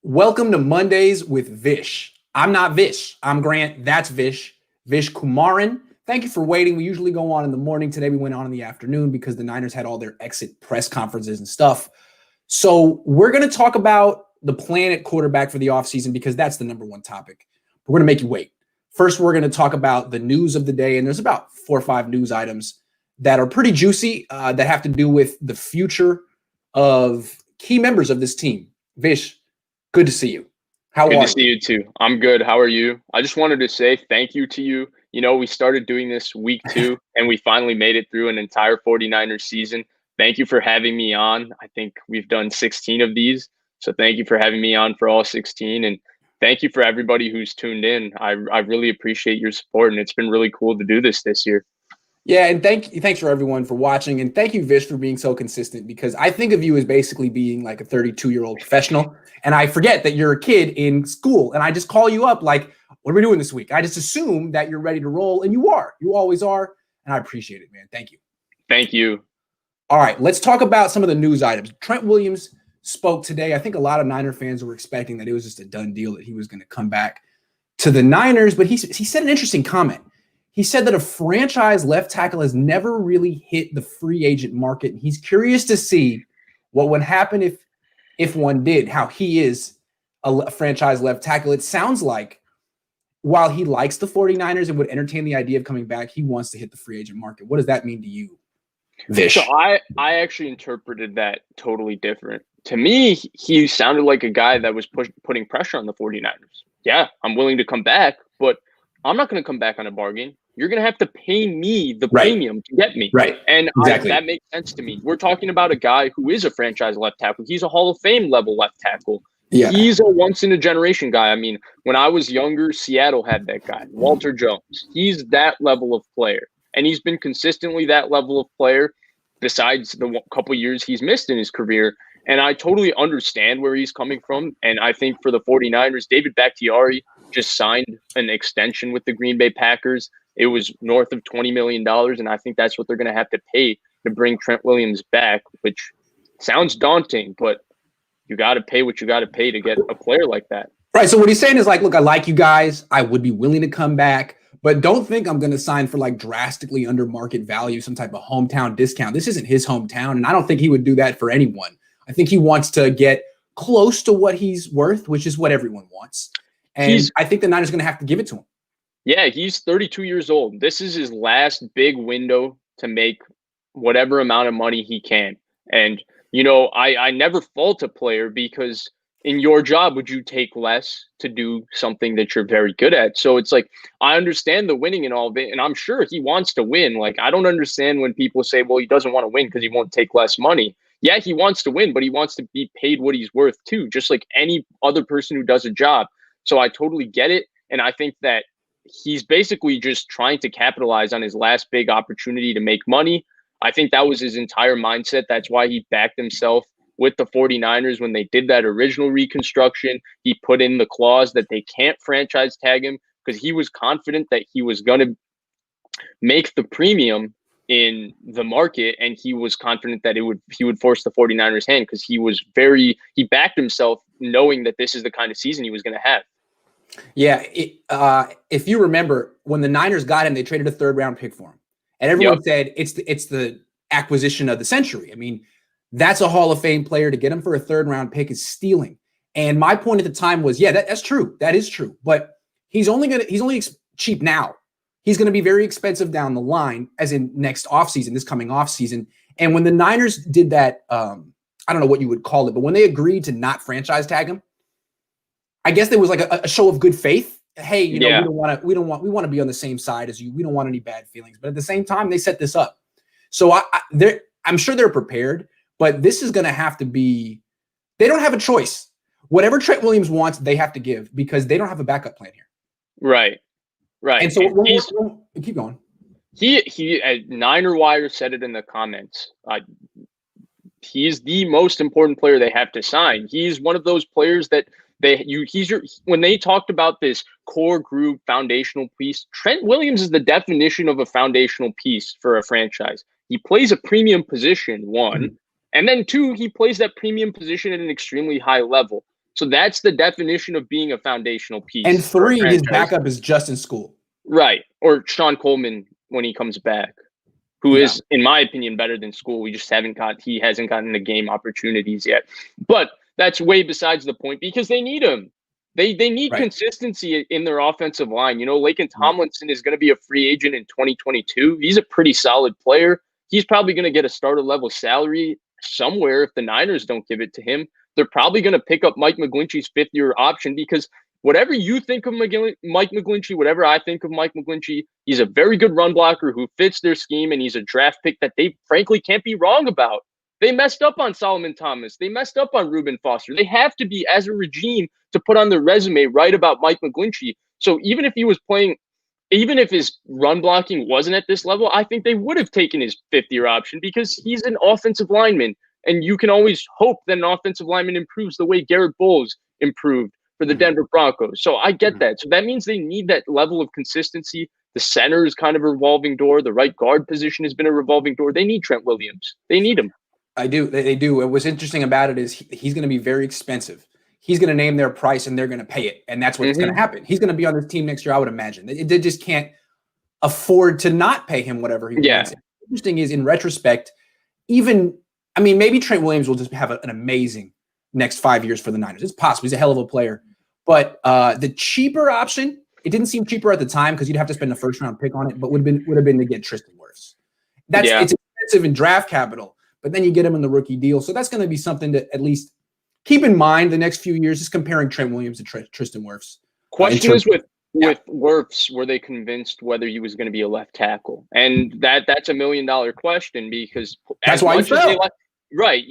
Welcome to Mondays with Vish. I'm not Vish. I'm Grant. That's Vish. Vish Kumaran. Thank you for waiting. We usually go on in the morning. Today we went on in the afternoon because the Niners had all their exit press conferences and stuff. So we're going to talk about the plan at quarterback for the offseason because that's the number one topic. We're going to make you wait. First, we're going to talk about the news of the day. And there's about 4 or 5 news items that are pretty juicy that have to do with the future of key members of this team. Vish, good to see you. How are you? Good to see you too. I'm good. How are you? I just wanted to say thank you to you. You know, we started doing this week 2 and we finally made it through an entire 49ers season. Thank you for having me on. I think we've done 16 of these. So thank you for having me on for all 16. And thank you for everybody who's tuned in. I really appreciate your support. And it's been really cool to do this year. Yeah, and thanks for everyone for watching, and thank you, Vish, for being so consistent, because I think of you as basically being like a 32-year-old professional, and I forget that you're a kid in school, and I just call you up like, what are we doing this week? I just assume that you're ready to roll, and you are. You always are, and I appreciate it, man. Thank you. Thank you. All right, let's talk about some of the news items. Trent Williams spoke today. I think a lot of Niner fans were expecting that it was just a done deal, that he was going to come back to the Niners, but he said an interesting comment. He said that a franchise left tackle has never really hit the free agent market. And he's curious to see what would happen if one did, how he is a franchise left tackle. It sounds like while he likes the 49ers and would entertain the idea of coming back, he wants to hit the free agent market. What does that mean to you, Vish? So I actually interpreted that totally different. To me, he sounded like a guy that was putting pressure on the 49ers. Yeah, I'm willing to come back, but I'm not going to come back on a bargain. You're going to have to pay me the premium to get me. Right. And exactly. That makes sense to me. We're talking about a guy who is a franchise left tackle. He's a Hall of Fame level left tackle. Yeah. He's a once-in-a-generation guy. I mean, when I was younger, Seattle had that guy, Walter Jones. He's that level of player. And he's been consistently that level of player besides the couple years he's missed in his career. And I totally understand where he's coming from. And I think for the 49ers, David Bakhtiari just signed an extension with the Green Bay Packers. It was north of $20 million, and I think that's what they're going to have to pay to bring Trent Williams back, which sounds daunting, but you got to pay what you got to pay to get a player like that. Right, so what he's saying is like, look, I like you guys. I would be willing to come back, but don't think I'm going to sign for like drastically under market value, some type of hometown discount. This isn't his hometown, and I don't think he would do that for anyone. I think he wants to get close to what he's worth, which is what everyone wants. And I think the Niners are going to have to give it to him. Yeah, he's 32 years old. This is his last big window to make whatever amount of money he can. And, you know, I never fault a player because in your job, would you take less to do something that you're very good at? So it's like, I understand the winning and all of it, and I'm sure he wants to win. Like, I don't understand when people say, well, he doesn't want to win because he won't take less money. Yeah, he wants to win, but he wants to be paid what he's worth too, just like any other person who does a job. So I totally get it. And I think that he's basically just trying to capitalize on his last big opportunity to make money. I think that was his entire mindset. That's why he backed himself with the 49ers when they did that original reconstruction. He put in the clause that they can't franchise tag him because he was confident that he was going to make the premium in the market, and he was confident that he would force the 49ers' hand because he backed himself knowing that this is the kind of season he was going to have. Yeah, if you remember, when the Niners got him, they traded a 3rd-round pick for him. And everyone said it's the acquisition of the century. I mean, that's a Hall of Fame player. To get him for a 3rd-round pick is stealing. And my point at the time was, yeah, that's true. That is true. But he's only cheap now. He's going to be very expensive down the line, as in next offseason, this coming offseason. And when the Niners did that, I don't know what you would call it, but when they agreed to not franchise tag him, I guess there was like a show of good faith. Hey, you know, we want to be on the same side as you. We don't want any bad feelings. But at the same time, they set this up. So I'm sure they're prepared, but this is going to have to be, they don't have a choice. Whatever Trent Williams wants, they have to give because they don't have a backup plan here. Right. And so keep going. He Niner Wire said it in the comments. He's the most important player they have to sign. He's one of those players that when they talked about this core group foundational piece, Trent Williams is the definition of a foundational piece for a franchise. He plays a premium position, one, and then two, he plays that premium position at an extremely high level. So that's the definition of being a foundational piece. And 3, his backup is Justin School. Right. Or Sean Coleman when he comes back, who is, in my opinion, better than School. He hasn't gotten the game opportunities yet. But that's way besides the point because they need him. They need consistency in their offensive line. Laken Tomlinson is going to be a free agent in 2022. He's a pretty solid player. He's probably going to get a starter level salary somewhere if the Niners don't give it to him. They're probably going to pick up Mike McGlinchey's 5th-year option because whatever you think of Mike McGlinchey, whatever I think of Mike McGlinchey, he's a very good run blocker who fits their scheme, and he's a draft pick that they frankly can't be wrong about. They messed up on Solomon Thomas. They messed up on Reuben Foster. They have to be, as a regime, to put on their resume right about Mike McGlinchey. So even if his run blocking wasn't at this level, I think they would have taken his 5th-year option because he's an offensive lineman. And you can always hope that an offensive lineman improves the way Garrett Bowles improved for the Denver Broncos. So I get that. So that means they need that level of consistency. The center is kind of a revolving door. The right guard position has been a revolving door. They need Trent Williams. They need him. I do. They do. And what's interesting about it is he's going to be very expensive. He's going to name their price and they're going to pay it. And that's what's going to happen. He's going to be on this team next year, I would imagine. They just can't afford to not pay him whatever he wants. Interesting is, in retrospect, maybe Trent Williams will just have an amazing next 5 years for the Niners. It's possible. He's a hell of a player. But the cheaper option, it didn't seem cheaper at the time because you'd have to spend a 1st-round pick on it, but would have been to get Tristan Wirfs. It's expensive in draft capital, but then you get him in the rookie deal. So that's going to be something to at least keep in mind the next few years, just comparing Trent Williams to Tristan Wirfs. Question is with Wirfs, were they convinced whether he was going to be a left tackle? And that's $1 million question because that's why he fell. Right.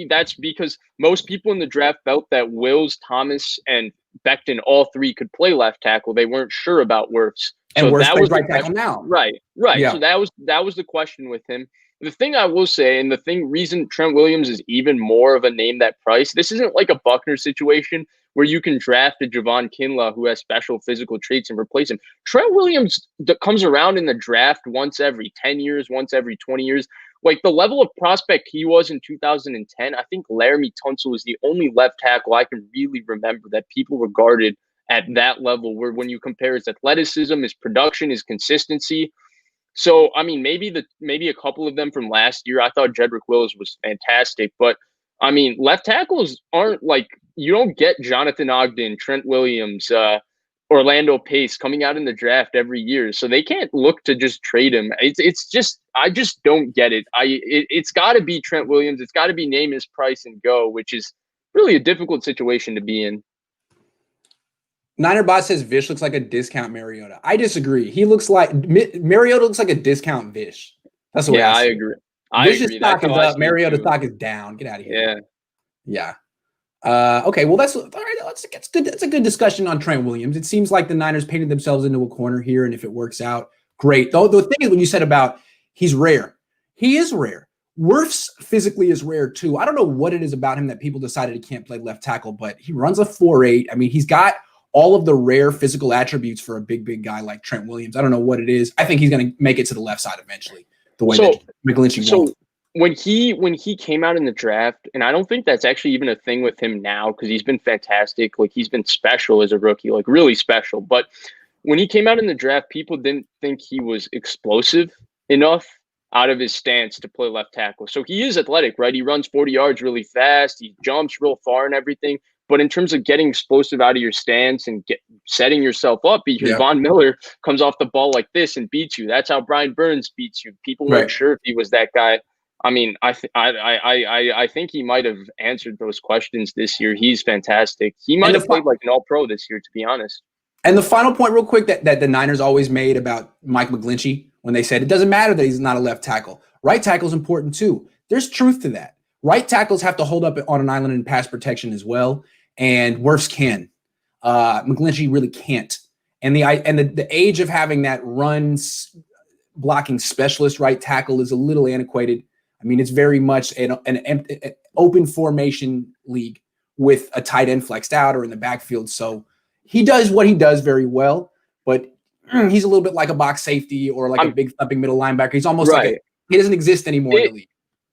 That's because most people in the draft felt that Wills, Thomas, and Becton, all 3 could play left tackle. They weren't sure about Wirfs. And Wirfs plays right tackle now. Right. Yeah. So that was the question with him. The thing I will say, and reason Trent Williams is even more of a name that price, this isn't like a Buckner situation where you can draft a Javon Kinlaw who has special physical traits and replace him. Trent Williams comes around in the draft once every 10 years, once every 20 years. Like the level of prospect he was in 2010, I think Laramie Tunsil is the only left tackle I can really remember that people regarded at that level, where when you compare his athleticism, his production, his consistency. So, maybe a couple of them from last year, I thought Jedrick Wills was fantastic, but left tackles aren't like, you don't get Jonathan Ogden, Trent Williams, Orlando Pace coming out in the draft every year. So they can't look to just trade him. It's just, I just don't get it. It's got to be Trent Williams. It's got to be name his price and go, which is really a difficult situation to be in. Niner Bot says Vish looks like a discount Mariota. I disagree. He looks like Mariota looks like a discount Vish. That's what I agree. Vish's stock is up. Mariota's stock is down. Get out of here. Yeah. Okay. Well, that's all right. That's good. That's a good discussion on Trent Williams. It seems like the Niners painted themselves into a corner here, and if it works out, great. Though the thing is, when you said about he's rare, he is rare. Wirfs physically is rare too. I don't know what it is about him that people decided he can't play left tackle, but he runs a 4.8. He's got all of the rare physical attributes for a big guy like Trent Williams. I don't know what it is. I think he's going to make it to the left side eventually, the way that McGlinchey won't. When he came out in the draft, and I don't think that's actually even a thing with him now because he's been fantastic. Like, he's been special as a rookie, like really special. But when he came out in the draft, people didn't think he was explosive enough out of his stance to play left tackle. So he is athletic, right? He runs 40 yards really fast. He jumps real far and everything. But in terms of getting explosive out of your stance and setting yourself up, because Von Miller comes off the ball like this and beats you. That's how Brian Burns beats you. People weren't sure if he was that guy. I think he might have answered those questions this year. He's fantastic. He might have played like an all-pro this year, to be honest. And the final point real quick that the Niners always made about Mike McGlinchey when they said it doesn't matter that he's not a left tackle. Right tackle is important too. There's truth to that. Right tackles have to hold up on an island in pass protection as well. And Wirfs can. McGlinchey really can't. And the age of having that runs blocking specialist right tackle is a little antiquated. It's very much an open formation league with a tight end flexed out or in the backfield. So he does what he does very well, but he's a little bit like a box safety or like a big thumping middle linebacker. He's almost like he doesn't exist anymore in the league.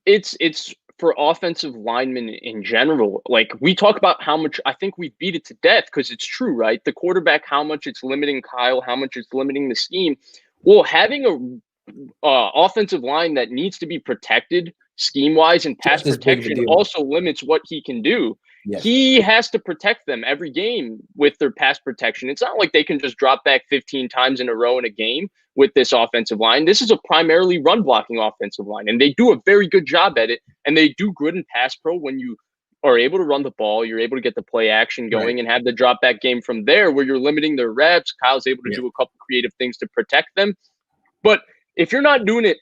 It's for offensive linemen in general, like we talk about how much I think we beat it to death because it's true, right? The quarterback, how much it's limiting Kyle, how much it's limiting the scheme. Well, having a offensive line that needs to be protected scheme wise and pass protection also limits what he can do. Yes. He has to protect them every game with their pass protection. It's not like they can just drop back 15 times in a row in a game with this offensive line. This is a primarily run blocking offensive line, and they do a very good job at it. And they do good in pass pro when you are able to run the ball, you're able to get the play action going and have the drop back game from there where you're limiting their reps. Kyle's able to do a couple creative things to protect them. But if you're not doing it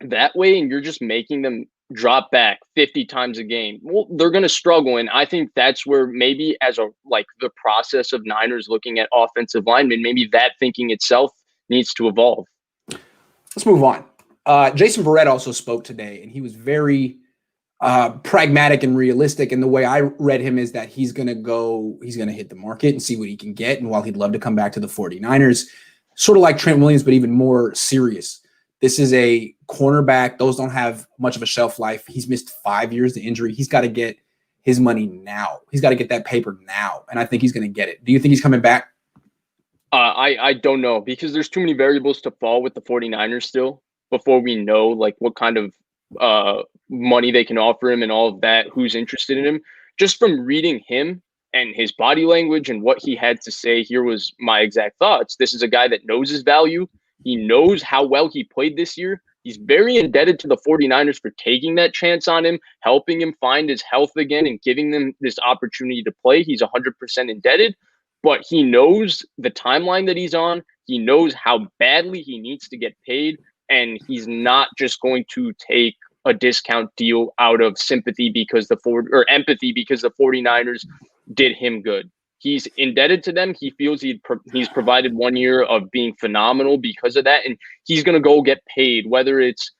that way and you're just making them drop back 50 times a game, well, they're going to struggle. And I think that's where maybe as a like the process of Niners looking at offensive linemen, maybe that thinking itself needs to evolve. Let's move on. Jason Verrett also spoke today, and he was very pragmatic and realistic. And the way I read him is that he's going to hit the market and see what he can get. And while he'd love to come back to the 49ers, sort of like Trent Williams, but even more serious. This is a cornerback. Those don't have much of a shelf life. He's missed 5 years to injury. He's got to get his money now. He's got to get that paper now. And I think he's going to get it. Do you think he's coming back? I don't know, because there's too many variables to fall with the 49ers still before we know like what kind of money they can offer him and all of that, who's interested in him. Just from reading him and his body language and what he had to say, here was my exact thoughts. This is a guy that knows his value. He knows how well he played this year. He's very indebted to the 49ers for taking that chance on him, helping him find his health again and giving them this opportunity to play. He's 100% indebted, but he knows the timeline that he's on. He knows how badly he needs to get paid, and he's not just going to take a discount deal out of sympathy because empathy because the 49ers did him good. He's indebted to them. He feels he's provided 1 year of being phenomenal because of that, and he's going to go get paid, whether it's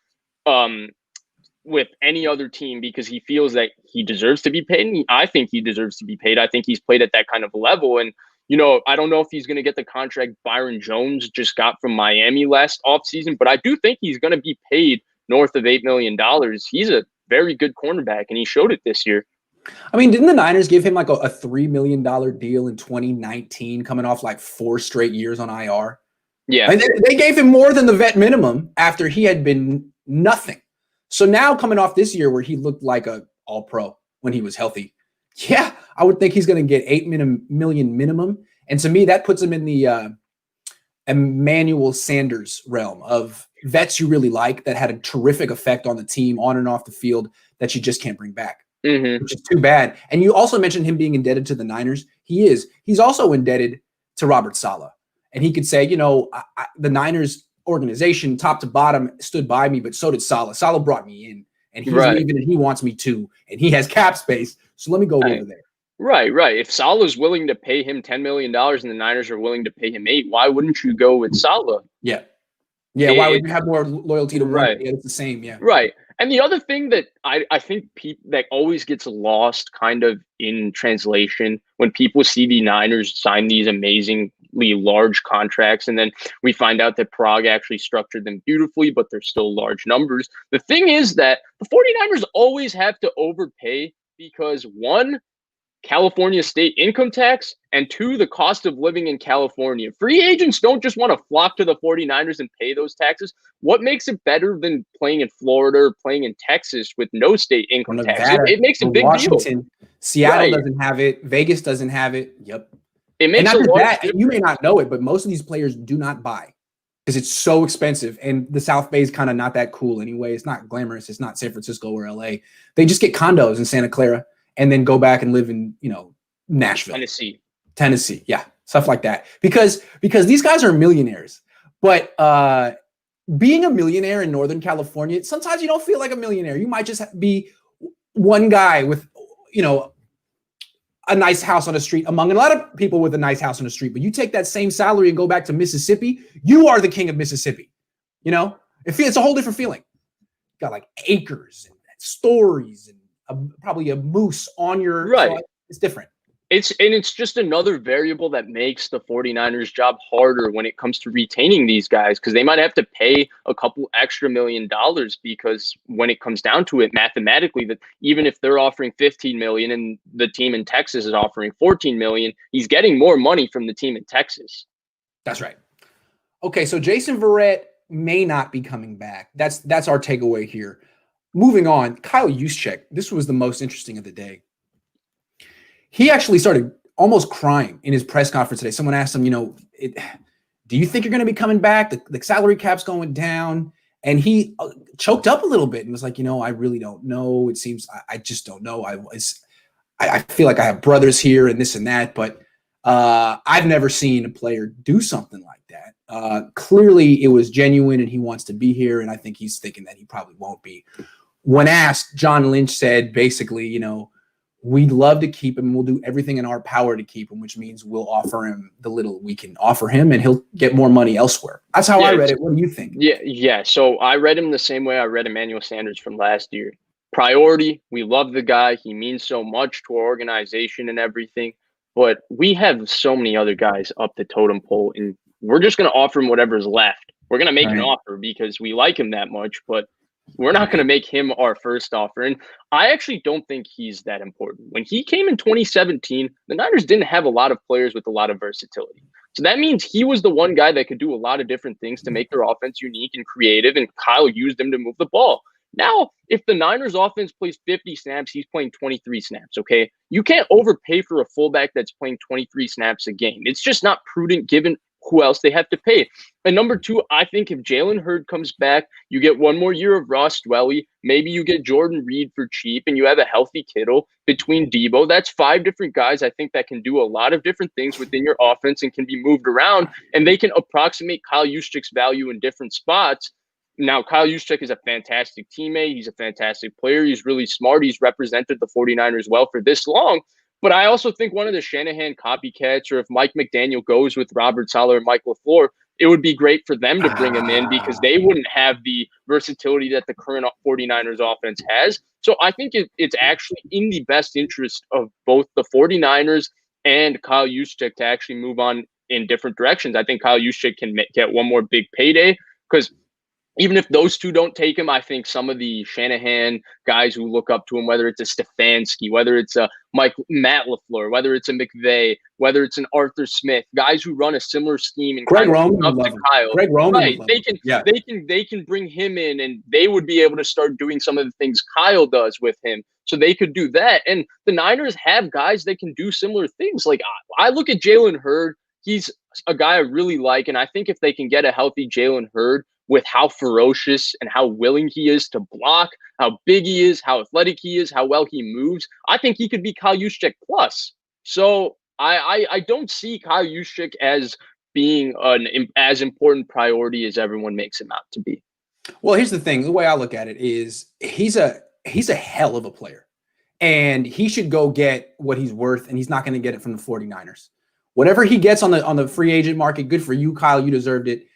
with any other team, because he feels that he deserves to be paid. And I think he deserves to be paid. I think he's played at that kind of level. And, I don't know if he's going to get the contract Byron Jones just got from Miami last offseason, but I do think he's going to be paid north of $8 million. He's a very good cornerback, and he showed it this year. I mean, didn't the Niners give him like a $3 million deal in 2019 coming off like 4 straight years on IR? Yeah. I mean, they gave him more than the vet minimum after he had been nothing. So now coming off this year where he looked like a all-pro when he was healthy, yeah, I would think he's going to get $8 million minimum. And to me, that puts him in the Emmanuel Sanders realm of vets you really like that had a terrific effect on the team on and off the field that you just can't bring back. Mm-hmm. Which is too bad. And you also mentioned him being indebted to the Niners. He's also indebted to Robert Saleh. And he could say, the Niners organization, top to bottom, stood by me, but so did Saleh. Saleh brought me in, and he's leaving, and he wants me to, and he has cap space. So let me go over there. Right. If Saleh's willing to pay him $10 million and the Niners are willing to pay him $8 million, why wouldn't you go with Saleh? Yeah. Why would you have more loyalty to one? Right. Yeah, it's the same. Yeah. Right. And the other thing that I think that always gets lost kind of in translation when people see the Niners sign these amazingly large contracts, and then we find out that Prague actually structured them beautifully, but they're still large numbers. The thing is that the 49ers always have to overpay because, one, California state income tax, and 2, the cost of living in California. Free agents don't just want to flock to the 49ers and pay those taxes. What makes it better than playing in Florida or playing in Texas with no state income tax? It makes a big Washington, deal. Seattle doesn't have it. Vegas doesn't have it. Yep. It makes and not just that, you may not know it, but most of these players do not buy because it's so expensive. And the South Bay is kind of not that cool anyway. It's not glamorous. It's not San Francisco or LA. They just get condos in Santa Clara and then go back and live in, Nashville. Tennessee. Yeah. Stuff like that. Because these guys are millionaires. But being a millionaire in Northern California, sometimes you don't feel like a millionaire. You might just be one guy with, a nice house on the street among a lot of people with a nice house on the street. But you take that same salary and go back to Mississippi, you are the king of Mississippi. It's a whole different feeling. Got like acres and stories and probably a moose on your right. So it's different. It's just another variable that makes the 49ers job harder when it comes to retaining these guys, because they might have to pay a couple extra $1 million, because when it comes down to it, mathematically, that even if they're offering 15 million and the team in Texas is offering 14 million, he's getting more money from the team in Texas. That's right. Okay, so Jason Verrett may not be coming back. That's our takeaway here. Moving on, Kyle Juszczyk. This was the most interesting of the day. He actually started almost crying in his press conference today. Someone asked him, do you think you're going to be coming back? The salary cap's going down. And he choked up a little bit and was like, I really don't know. It seems I just don't know. I feel like I have brothers here and this and that, but I've never seen a player do something like that. Clearly, it was genuine and he wants to be here. And I think he's thinking that he probably won't be. When asked, John Lynch said basically, we'd love to keep him. We'll do everything in our power to keep him, which means we'll offer him the little we can offer him, and he'll get more money elsewhere. That's how I read it. What do you think? Yeah. So I read him the same way I read Emmanuel Sanders from last year. Priority, we love the guy. He means so much to our organization and everything. But we have so many other guys up the totem pole, and we're just going to offer him whatever's left. We're going to make an offer because we like him that much, but we're not going to make him our first offer. And I actually don't think he's that important. When he came in 2017, the Niners didn't have a lot of players with a lot of versatility. So that means he was the one guy that could do a lot of different things to make their offense unique and creative, and Kyle used him to move the ball. Now, if the Niners offense plays 50 snaps, he's playing 23 snaps, okay? You can't overpay for a fullback that's playing 23 snaps a game. It's just not prudent given who else they have to pay. And number two, I think if Jalen Hurd comes back, you get one more year of Ross Dwelly. Maybe you get Jordan Reed for cheap, and you have a healthy Kittle between Debo. That's 5 different guys, I think, that can do a lot of different things within your offense and can be moved around, and they can approximate Kyle Juszczyk's value in different spots. Now, Kyle Juszczyk is a fantastic teammate. He's a fantastic player. He's really smart. He's represented the 49ers well for this long. But I also think one of the Shanahan copycats, or if Mike McDaniel goes with Robert Saleh or Mike LaFleur, it would be great for them to bring him in, because they wouldn't have the versatility that the current 49ers offense has. So I think it's actually in the best interest of both the 49ers and Kyle Juszczyk to actually move on in different directions. I think Kyle Juszczyk can get one more big payday, because even if those two don't take him, I think some of the Shanahan guys who look up to him, whether it's a Stefanski, whether it's a Matt LaFleur, whether it's a McVay, whether it's an Arthur Smith, guys who run a similar scheme and Greg Roman up to Kyle, Greg Roman, right? They can bring him in, and they would be able to start doing some of the things Kyle does with him. So they could do that, and the Niners have guys that can do similar things. Like I look at Jalen Hurd. He's a guy I really like, and I think if they can get a healthy Jalen Hurd, with how ferocious and how willing he is to block, how big he is, how athletic he is, how well he moves, I think he could be Kyle Juszczyk plus. So I don't see Kyle Juszczyk as being an as important priority as everyone makes him out to be. Well, here's the thing. The way I look at it is he's a hell of a player, and he should go get what he's worth, and he's not going to get it from the 49ers. Whatever he gets on the free agent market, good for you, Kyle. You deserved it.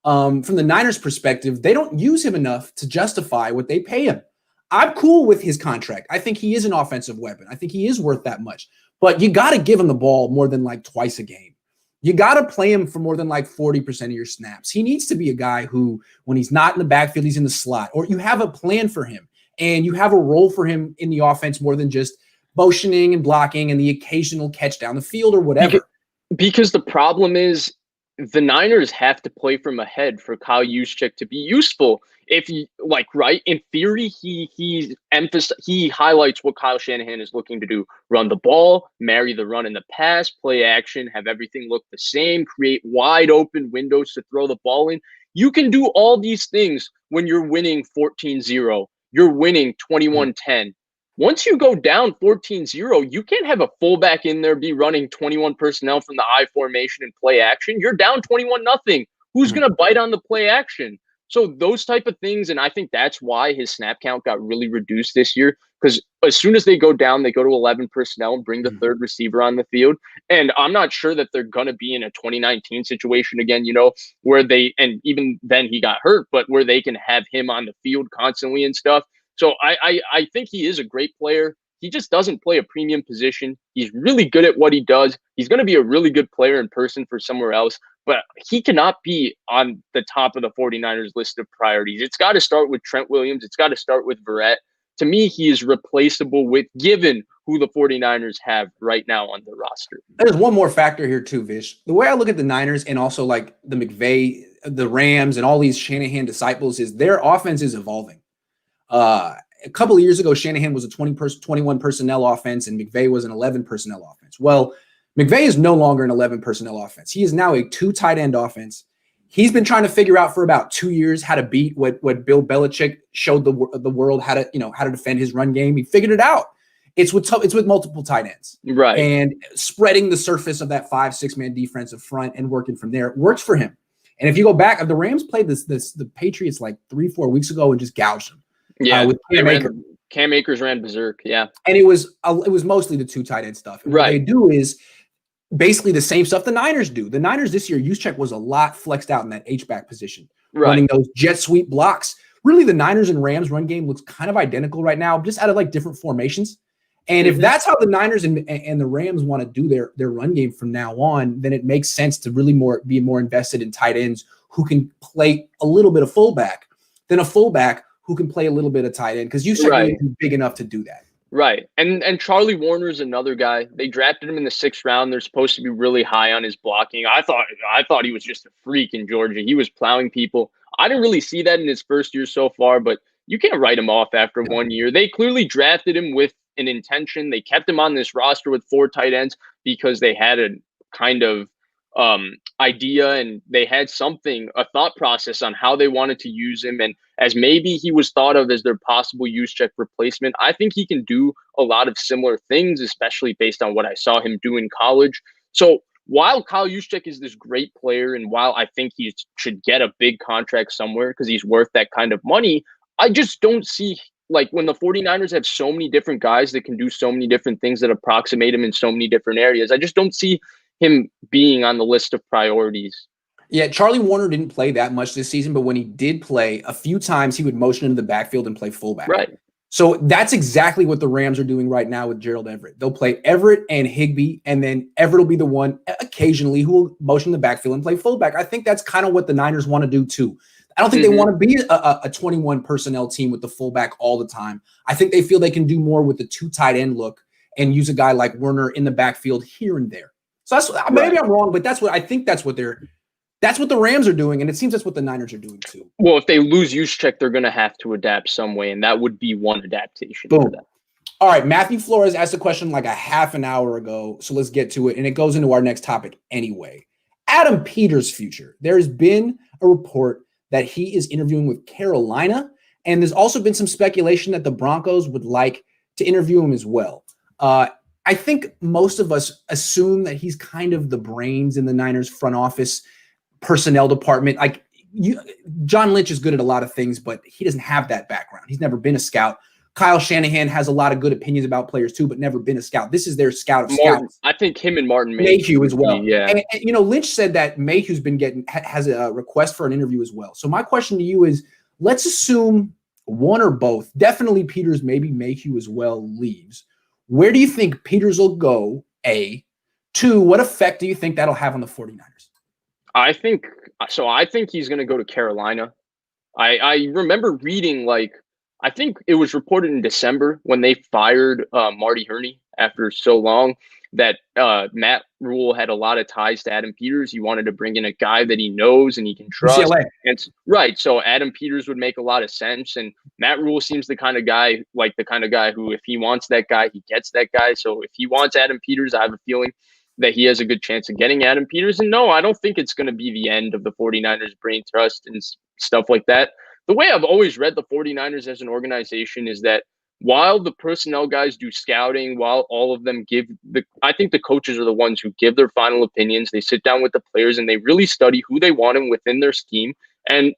From the Niners' perspective, they don't use him enough to justify what they pay him. I'm cool with his contract. I think he is an offensive weapon. I think he is worth that much. But you got to give him the ball more than like twice a game. You got to play him for more than like 40% of your snaps. He needs to be a guy who, when he's not in the backfield, he's in the slot, or you have a plan for him and you have a role for him in the offense more than just motioning and blocking and the occasional catch down the field or whatever. Because the problem is, the Niners have to play from ahead for Kyle Juszczyk to be useful. If you in theory, he highlights what Kyle Shanahan is looking to do: run the ball, marry the run and the pass, play action, have everything look the same, create wide open windows to throw the ball in. You can do all these things when you're winning 14-0, you're winning 21-10. Once you go down 14-0, you can't have a fullback in there be running 21 personnel from the I formation and play action. You're down 21-0. Who's going to bite on the play action? So those type of things, and I think that's why his snap count got really reduced this year, because as soon as they go down, they go to 11 personnel and bring the third receiver on the field. And I'm not sure that they're going to be in a 2019 situation again, where and even then he got hurt, but where they can have him on the field constantly and stuff. So I think he is a great player. he just doesn't play a premium position. He's really good at what he does. He's going to be a really good player in person for somewhere else, but he cannot be on the top of the 49ers list of priorities. It's got to start with Trent Williams. It's got to start with Verrett. To me, he is replaceable given who the 49ers have right now on the roster. There's one more factor here too, Vish. The way I look at the Niners and also like the McVay, the Rams, and all these Shanahan disciples is their offense is evolving. A couple of years ago, Shanahan was a 21 personnel offense and McVay was an 11 personnel offense. Well, McVay is no longer an 11 personnel offense. He is now a 2 tight end offense. He's been trying to figure out for about 2 years how to beat what Bill Belichick showed the world how to defend his run game. He figured it out. It's with multiple tight ends, right? And spreading the surface of that 5-6 man defensive front and working from there. It works for him. And if you go back, the Rams played the Patriots like 3-4 weeks ago and just gouged them. Yeah, with Cam Akers ran berserk. Yeah, and it was mostly the 2 tight end stuff. And right. What they do is basically the same stuff the Niners do. The Niners this year, Juszczyk was a lot flexed out in that H-back position, running those jet sweep blocks. Really, the Niners and Rams run game looks kind of identical right now, just out of like different formations. And if that's how the Niners and the Rams want to do their run game from now on, then it makes sense to really be more invested in tight ends who can play a little bit of fullback than a fullback who can play a little bit of tight end, because Juszczyk is big enough to do that. Right. And Charlie Warner is another guy. They drafted him in the 6th round. They're supposed to be really high on his blocking. I thought he was just a freak in Georgia. He was plowing people. I didn't really see that in his first year so far, but you can't write him off after 1 year. They clearly drafted him with an intention. They kept him on this roster with 4 tight ends because they had a kind of idea, and they had a thought process on how they wanted to use him. And as maybe he was thought of as their possible Juszczyk replacement, I think he can do a lot of similar things, especially based on what I saw him do in college. So while Kyle Juszczyk is this great player, and while I think he should get a big contract somewhere because he's worth that kind of money, I just don't see, like, when the 49ers have so many different guys that can do so many different things that approximate him in so many different areas, I just don't see him being on the list of priorities. Yeah, Charlie Warner didn't play that much this season, but when he did play, a few times he would motion into the backfield and play fullback. Right. So that's exactly what the Rams are doing right now with Gerald Everett. They'll play Everett and Higbee, and then Everett will be the one occasionally who will motion in the backfield and play fullback. I think that's kind of what the Niners want to do too. I don't think they want to be a 21 personnel team with the fullback all the time. I think they feel they can do more with the 2 tight end look and use a guy like Werner in the backfield here and there. So maybe I'm wrong, but that's what the Rams are doing, and it seems that's what the Niners are doing too. Well, if they lose Juszczyk, they're going to have to adapt some way, and that would be one adaptation for them. All right, Matthew Flores asked a question like a half an hour ago, so let's get to it, and it goes into our next topic anyway. Adam Peters' future. There has been a report that he is interviewing with Carolina, and there's also been some speculation that the Broncos would like to interview him as well. I think most of us assume that he's kind of the brains in the Niners front office personnel department. Like John Lynch is good at a lot of things, but he doesn't have that background. He's never been a scout. Kyle Shanahan has a lot of good opinions about players too, but never been a scout. This is their scout of scouts. I think him and Martin Mayhew as well. Yeah. And Lynch said that Mayhew's been has a request for an interview as well. So my question to you is, let's assume one or both, definitely Peters, maybe Mayhew as well, leaves. Where do you think Peters will go, A? 2, what effect do you think that'll have on the 49ers? I think he's going to go to Carolina. I remember reading, I think it was reported in December when they fired Marty Hurney after so long, that Matt Rule had a lot of ties to Adam Peters. He wanted to bring in a guy that he knows and he can trust. Right. So Adam Peters would make a lot of sense. And Matt Rule seems the kind of guy who, if he wants that guy, he gets that guy. So if he wants Adam Peters, I have a feeling that he has a good chance of getting Adam Peters. And no, I don't think it's going to be the end of the 49ers brain trust and stuff like that. The way I've always read the 49ers as an organization is that while the personnel guys do scouting, while all of them I think the coaches are the ones who give their final opinions. They sit down with the players and they really study who they want in within their scheme. And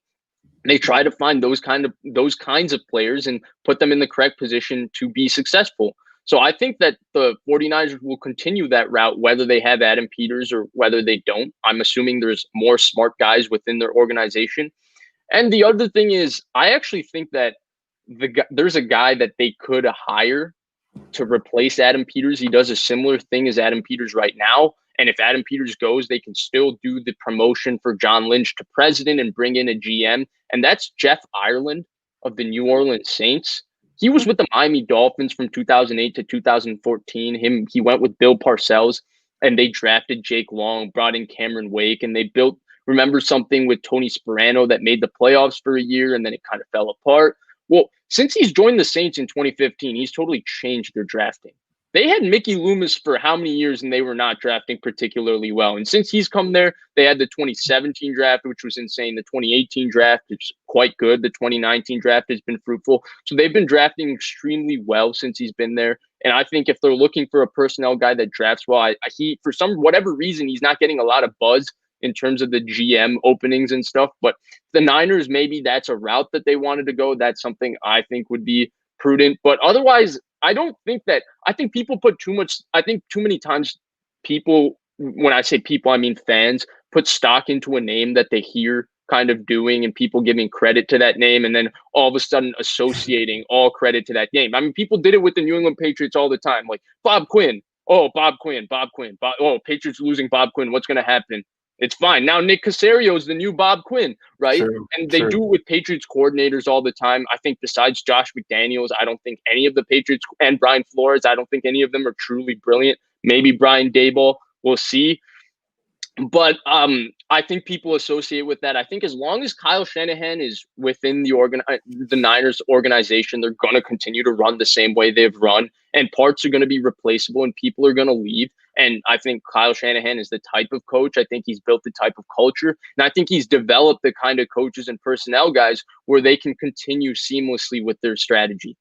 they try to find those kinds of players and put them in the correct position to be successful. So I think that the 49ers will continue that route, whether they have Adam Peters or whether they don't. I'm assuming there's more smart guys within their organization. And the other thing is, I actually think that there's a guy that they could hire to replace Adam Peters. He does a similar thing as Adam Peters right now. And if Adam Peters goes, they can still do the promotion for John Lynch to president and bring in a GM. And that's Jeff Ireland of the New Orleans Saints. He was with the Miami Dolphins from 2008 to 2014. He went with Bill Parcells, and they drafted Jake Long, brought in Cameron Wake, and they built, remember something with Tony Sperano that made the playoffs for a year, and then it kind of fell apart. Well, since he's joined the Saints in 2015, he's totally changed their drafting. They had Mickey Loomis for how many years, and they were not drafting particularly well. And since he's come there, they had the 2017 draft, which was insane. The 2018 draft is quite good. The 2019 draft has been fruitful. So they've been drafting extremely well since he's been there. And I think if they're looking for a personnel guy that drafts well, he for whatever reason, he's not getting a lot of buzz in terms of the GM openings and stuff. But the Niners, maybe that's a route that they wanted to go. That's something I think would be prudent. But otherwise, I think people put too many times people, when I say people, I mean fans, put stock into a name that they hear kind of doing and people giving credit to that name and then all of a sudden associating all credit to that name. I mean, people did it with the New England Patriots all the time, like Bob Quinn. Oh, Bob Quinn. Oh, Patriots losing Bob Quinn. What's going to happen? It's fine. Now Nick Caserio is the new Bob Quinn, right? And they do it with Patriots coordinators all the time. I think besides Josh McDaniels, I don't think any of the Patriots and Brian Flores, I don't think any of them are truly brilliant. Maybe Brian Daboll, we'll see. But I think people associate with that. I think as long as Kyle Shanahan is within the Niners organization, they're going to continue to run the same way they've run, and parts are going to be replaceable and people are going to leave. And I think Kyle Shanahan is the type of coach. I think he's built the type of culture, and I think he's developed the kind of coaches and personnel guys where they can continue seamlessly with their strategy.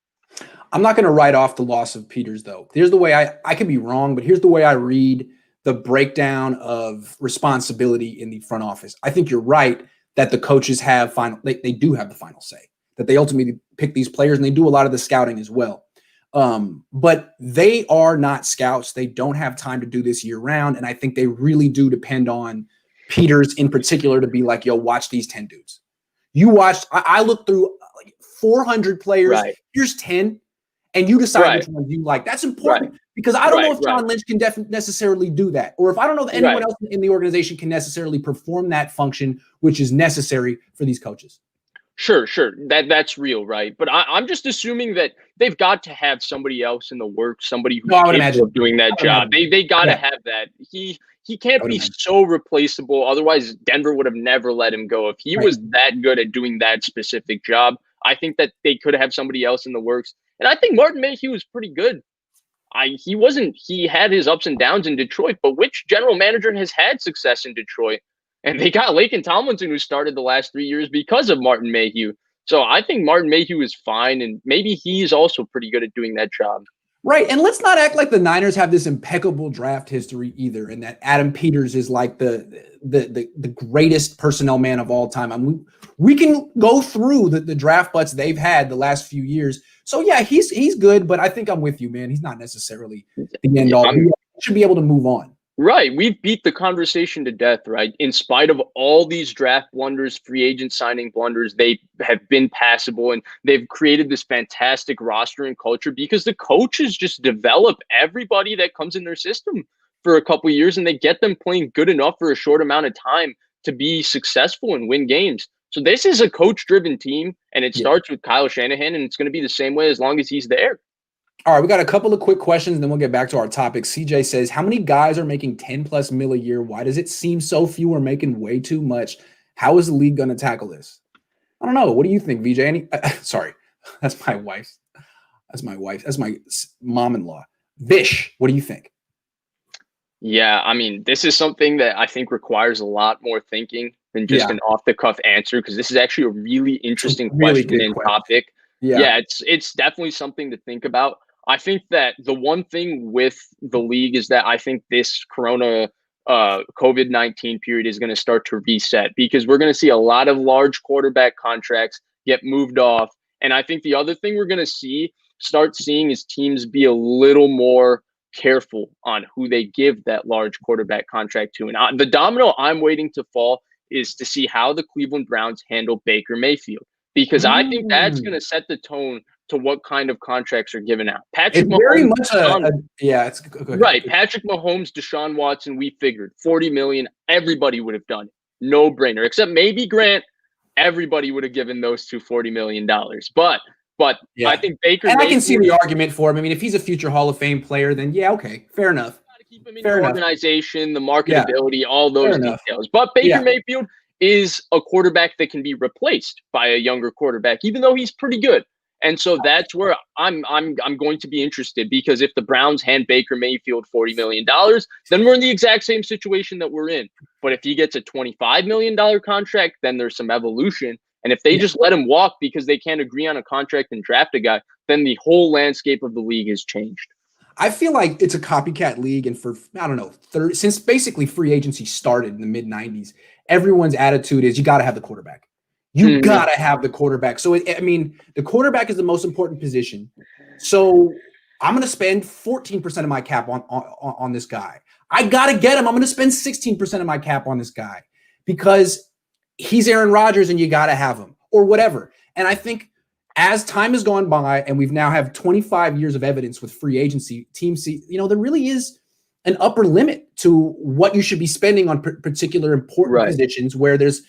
I'm not going to write off the loss of Peters, though. Here's the way I could be wrong, but here's the way I read the breakdown of responsibility in the front office. I think you're right that the coaches have they do have the final say, that they ultimately pick these players and they do a lot of the scouting as well. But they are not scouts. They don't have time to do this year round. And I think they really do depend on Peters in particular to be like, yo, watch these 10 dudes. You watched, I looked through like 400 players. Right. Here's 10. And you decide which ones you like. That's important because I don't know if John Lynch can necessarily do that. Or if I don't know that anyone else in the organization can necessarily perform that function, which is necessary for these coaches. Sure. That's real, right? But I'm just assuming that they've got to have somebody else in the works, somebody who's capable of doing that job. They got to have that. He can't be so replaceable. Otherwise, Denver would have never let him go. If he was that good at doing that specific job, I think that they could have somebody else in the works. And I think Martin Mayhew was pretty good. He had his ups and downs in Detroit, but which general manager has had success in Detroit? And they got Laken Tomlinson, who started the last 3 years because of Martin Mayhew. So I think Martin Mayhew is fine, and maybe he's also pretty good at doing that job. Right. And let's not act like the Niners have this impeccable draft history either, and that Adam Peters is like the greatest personnel man of all time. I mean, we can go through the draft butts they've had the last few years. So yeah, he's good, but I think I'm with you, man. He's not necessarily the end all. We should be able to move on. Right. We've beat the conversation to death, right? In spite of all these draft blunders, free agent signing blunders, they have been passable, and they've created this fantastic roster and culture because the coaches just develop everybody that comes in their system for a couple of years, and they get them playing good enough for a short amount of time to be successful and win games. So this is a coach-driven team, and it starts with Kyle Shanahan, and it's going to be the same way as long as he's there. All right, we got a couple of quick questions, and then we'll get back to our topic. CJ says, how many guys are making 10+ mil a year? Why does it seem so few are making way too much? How is the league going to tackle this? I don't know. What do you think, VJ? Sorry, that's my wife. That's my mom-in-law. Vish, what do you think? Yeah, I mean, this is something that I think requires a lot more thinking than just an off-the-cuff answer, because this is actually a really interesting question and topic. Yeah, it's definitely something to think about. I think that the one thing with the league is that I think this COVID-19 period is going to start to reset, because we're going to see a lot of large quarterback contracts get moved off. And I think the other thing we're going to start seeing is teams be a little more careful on who they give that large quarterback contract to. And the domino I'm waiting to fall is to see how the Cleveland Browns handle Baker Mayfield, because I think that's going to set the tone to what kind of contracts are given out. It's very much it's right. Patrick Mahomes, Deshaun Watson, we figured $40 million, everybody would have done it. No brainer, except maybe Grant. Everybody would have given those two $40 million. But I think Baker. And I can see the argument for him. I mean, if he's a future Hall of Fame player, then yeah, okay, fair enough. Got to keep him in the organization, the marketability, all those details. But Baker Mayfield is a quarterback that can be replaced by a younger quarterback, even though he's pretty good. And so that's where I'm going to be interested, because if the Browns hand Baker Mayfield $40 million, then we're in the exact same situation that we're in. But if he gets a $25 million contract, then there's some evolution. And if they just let him walk because they can't agree on a contract and draft a guy, then the whole landscape of the league has changed. I feel like it's a copycat league. And for, I don't know, since basically free agency started in the mid-90s, everyone's attitude is you got to have the quarterback. You got to have the quarterback. So, the quarterback is the most important position. So I'm going to spend 14% of my cap on this guy. I got to get him. I'm going to spend 16% of my cap on this guy because he's Aaron Rodgers and you got to have him or whatever. And I think as time has gone by and we've now have 25 years of evidence with free agency, teams see, there really is an upper limit to what you should be spending on particular important positions where there's,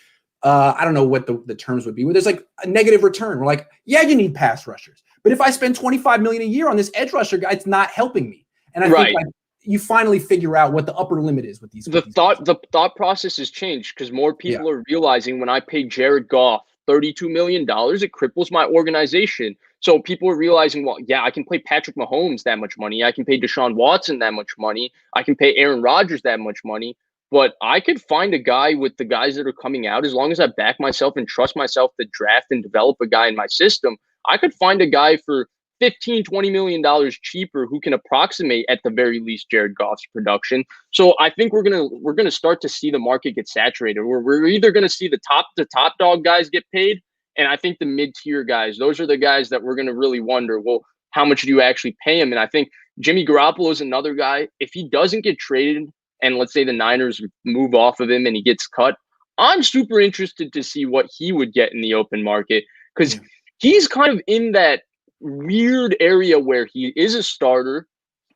I don't know what the terms would be, where there's like a negative return. We're like, yeah, you need pass rushers. But if I spend $25 million a year on this edge rusher guy, it's not helping me. And I think you finally figure out what the upper limit is with these. The thought process has changed because more people are realizing when I pay Jared Goff $32 million, it cripples my organization. So people are realizing, well, yeah, I can pay Patrick Mahomes that much money. I can pay Deshaun Watson that much money. I can pay Aaron Rodgers that much money. But I could find a guy with the guys that are coming out, as long as I back myself and trust myself to draft and develop a guy in my system. I could find a guy for $15-20 million cheaper who can approximate at the very least Jared Goff's production. So I think we're gonna start to see the market get saturated. We're either gonna see the top dog guys get paid, and I think the mid-tier guys, those are the guys that we're gonna really wonder, well, how much do you actually pay him? And I think Jimmy Garoppolo is another guy. If he doesn't get traded, and let's say the Niners move off of him and he gets cut, I'm super interested to see what he would get in the open market, because he's kind of in that weird area where he is a starter,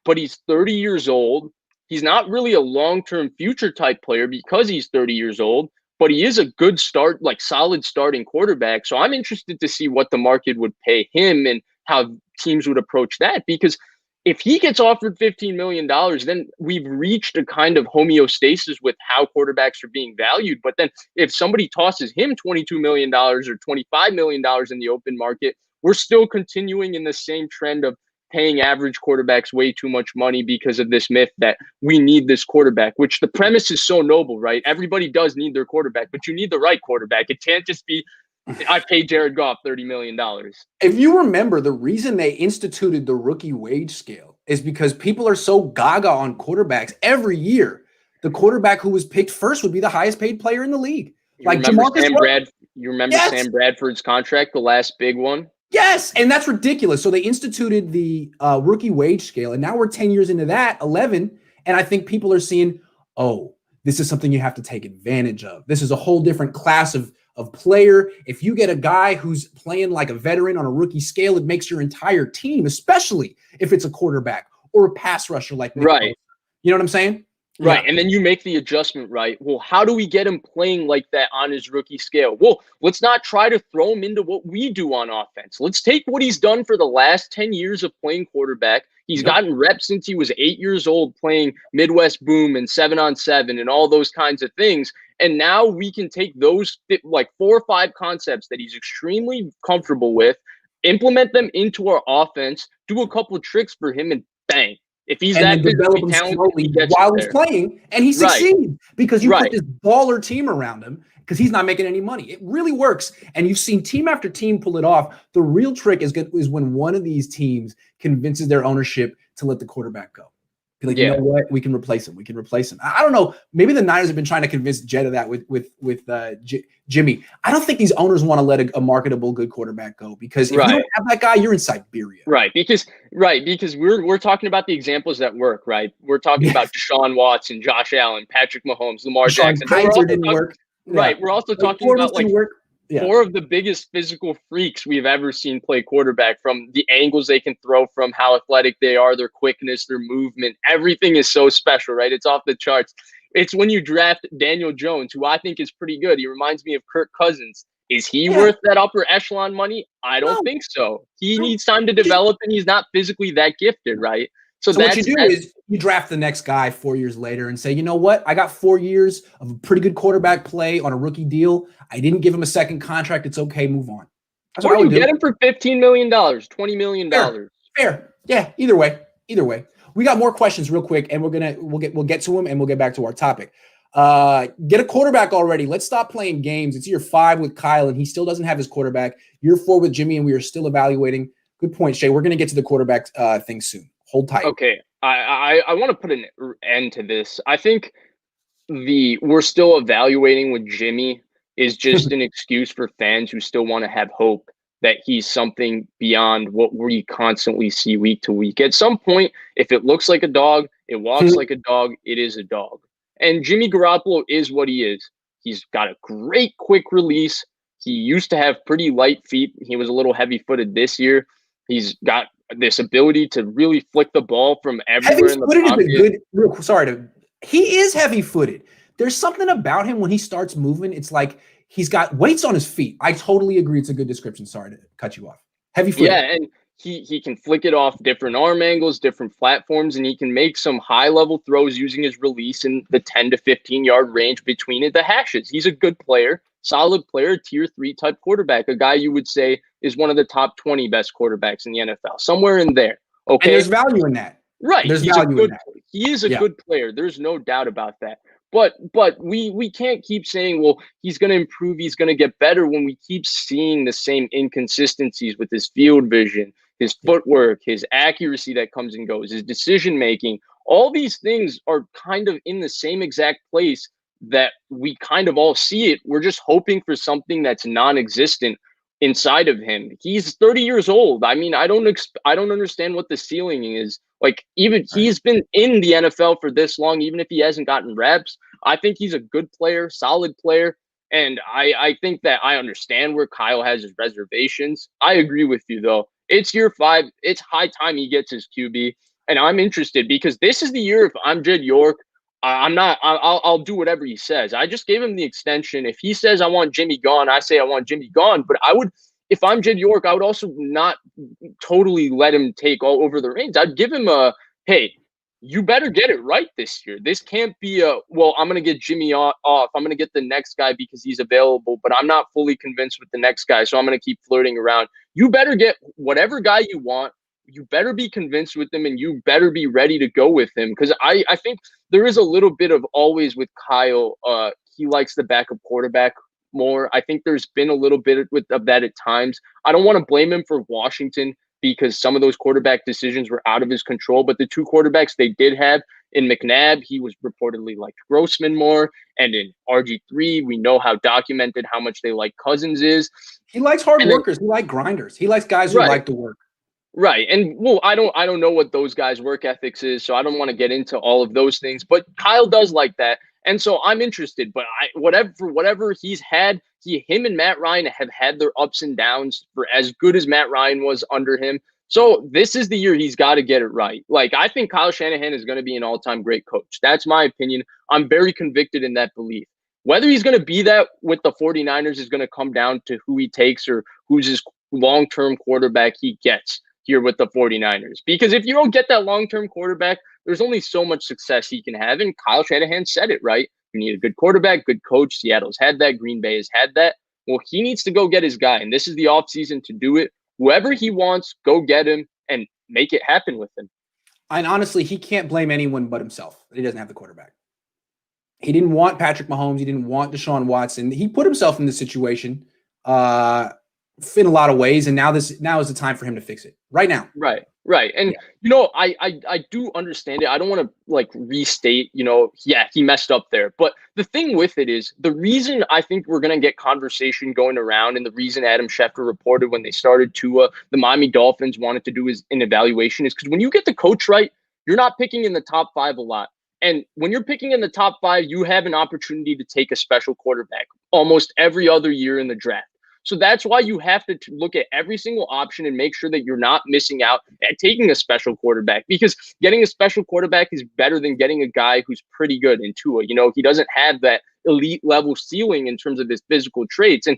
but he's 30 years old. He's not really a long-term future type player because he's 30 years old, but he is a good solid starting quarterback. So I'm interested to see what the market would pay him and how teams would approach that, because if he gets offered $15 million, then we've reached a kind of homeostasis with how quarterbacks are being valued. But then if somebody tosses him $22 million or $25 million in the open market, we're still continuing in the same trend of paying average quarterbacks way too much money because of this myth that we need this quarterback, which the premise is so noble, right? Everybody does need their quarterback, but you need the right quarterback. It can't just be, I paid Jared Goff $30 million. If you remember, the reason they instituted the rookie wage scale is because people are so gaga on quarterbacks. Every year, the quarterback who was picked first would be the highest paid player in the league. You remember Sam Bradford's contract, the last big one? Yes, and that's ridiculous. So they instituted the rookie wage scale, and now we're 10 years into that, 11, and I think people are seeing, oh, this is something you have to take advantage of. This is a whole different class of player. If you get a guy who's playing like a veteran on a rookie scale, it makes your entire team, especially if it's a quarterback or a pass rusher like Nick Bosa. You know what I'm saying? Right. And then you make the adjustment, right? Well, how do we get him playing like that on his rookie scale? Well, let's not try to throw him into what we do on offense. Let's take what he's done for the last 10 years of playing quarterback. He's gotten reps since he was 8 years old playing Midwest Boom and 7-on-7 and all those kinds of things. And now we can take those like 4 or 5 concepts that he's extremely comfortable with, implement them into our offense, do a couple of tricks for him, and bang. If he's that physically talented while he's playing, and he succeeds because you put this baller team around him because he's not making any money. It really works. And you've seen team after team pull it off. The real trick is when one of these teams convinces their ownership to let the quarterback go. Be like, you know what? We can replace him. We can replace him. I don't know. Maybe the Niners have been trying to convince Jed of that with Jimmy. I don't think these owners want to let a marketable, good quarterback go, because if you don't have that guy, you're in Siberia. Right. Because we're talking about the examples that work. Right. We're talking about Deshaun Watson, Josh Allen, Patrick Mahomes, Lamar Jackson. Didn't work. Right. We're also talking about four of the biggest physical freaks we've ever seen play quarterback, from the angles they can throw, from how athletic they are, their quickness, their movement. Everything is so special, right? It's off the charts. It's when you draft Daniel Jones, who I think is pretty good. He reminds me of Kirk Cousins. Is he worth that upper echelon money? I don't think so. He needs time to develop, and he's not physically that gifted, right? So what you do is you draft the next guy 4 years later and say, you know what? I got 4 years of a pretty good quarterback play on a rookie deal. I didn't give him a second contract. It's okay. Move on. That's what I would do. Get him for $15 million, $20 million. Fair. Yeah. Either way. We got more questions real quick, and we'll get to them, and we'll get back to our topic. Get a quarterback already. Let's stop playing games. It's year 5 with Kyle, and he still doesn't have his quarterback. Year 4 with Jimmy, and we are still evaluating. Good point, Shay. We're going to get to the quarterback thing soon. Hold tight. Okay. I want to put an end to this. I think we're still evaluating with Jimmy is just an excuse for fans who still want to have hope that he's something beyond what we constantly see week to week. At some point, if it looks like a dog, it walks like a dog, it is a dog. And Jimmy Garoppolo is what he is. He's got a great quick release. He used to have pretty light feet. He was a little heavy-footed this year. He's got this ability to really flick the ball from everywhere in the pocket. He is heavy-footed. There's something about him when he starts moving. It's like he's got weights on his feet. I totally agree. It's a good description. Sorry to cut you off. Heavy-footed. Yeah, and he can flick it off different arm angles, different platforms, and he can make some high-level throws using his release in the 10 to 15-yard range between the hashes. He's a good player, solid player, tier 3 type quarterback, a guy you would say is one of the top 20 best quarterbacks in the NFL, somewhere in there. Okay, and there's value in that. Right. He is a good player. There's no doubt about that. But we can't keep saying, well, he's going to improve, he's going to get better, when we keep seeing the same inconsistencies with his field vision, his footwork, his accuracy that comes and goes, his decision making. All these things are kind of in the same exact place that we kind of all see it. We're just hoping for something that's non-existent inside of him. He's 30 years old. I mean, I don't understand what the ceiling is. Like, even he's been in the NFL for this long, even if he hasn't gotten reps. I think he's a good player, solid player. And I think that I understand where Kyle has his reservations. I agree with you, though. It's year 5. It's high time he gets his QB. And I'm interested because this is the year, if I'm Jed York, I'll do whatever he says. I just gave him the extension. If he says I want Jimmy gone, I say I want Jimmy gone. But I would, if I'm Jed York, I would also not totally let him take all over the reins. I'd give him a, hey, you better get it right this year. This can't be well, I'm going to get Jimmy off. I'm going to get the next guy because he's available, but I'm not fully convinced with the next guy, so I'm going to keep flirting around. You better get whatever guy you want. You better be convinced with him, and you better be ready to go with him. Because I think there is a little bit of always with Kyle. He likes the backup quarterback more. I think there's been a little bit of that at times. I don't want to blame him for Washington because some of those quarterback decisions were out of his control. But the 2 quarterbacks they did have, in McNabb, he was reportedly liked Grossman more. And in RG3, we know how documented how much they like Cousins is. He likes hard workers. He likes grinders. He likes guys who like to work. Right. And well, I don't know what those guys' work ethics is, so I don't want to get into all of those things. But Kyle does like that. And so I'm interested. But whatever he's had, him and Matt Ryan have had their ups and downs for as good as Matt Ryan was under him. So this is the year he's got to get it right. Like, I think Kyle Shanahan is going to be an all-time great coach. That's my opinion. I'm very convicted in that belief. Whether he's going to be that with the 49ers is going to come down to who he takes or who's his long-term quarterback he gets here with the 49ers. Because if you don't get that long-term quarterback, there's only so much success he can have. And Kyle Shanahan said it, right? You need a good quarterback, good coach. Seattle's had that. Green Bay has had that. Well, he needs to go get his guy. And this is the offseason to do it. Whoever he wants, go get him and make it happen with him. And honestly, he can't blame anyone but himself that he doesn't have the quarterback. He didn't want Patrick Mahomes. He didn't want Deshaun Watson. He put himself in this situation in a lot of ways, and now is the time for him to fix it right now. Right. And, you know, I do understand it. I don't want to, restate, he messed up there. But the thing with it is the reason I think we're going to get conversation going around, and the reason Adam Schefter reported when they started Tua, the Miami Dolphins wanted to do an evaluation is because when you get the coach right, you're not picking in the top 5 a lot. And when you're picking in the top 5, you have an opportunity to take a special quarterback almost every other year in the draft. So that's why you have to look at every single option and make sure that you're not missing out at taking a special quarterback, because getting a special quarterback is better than getting a guy who's pretty good in Tua. He doesn't have that elite level ceiling in terms of his physical traits. And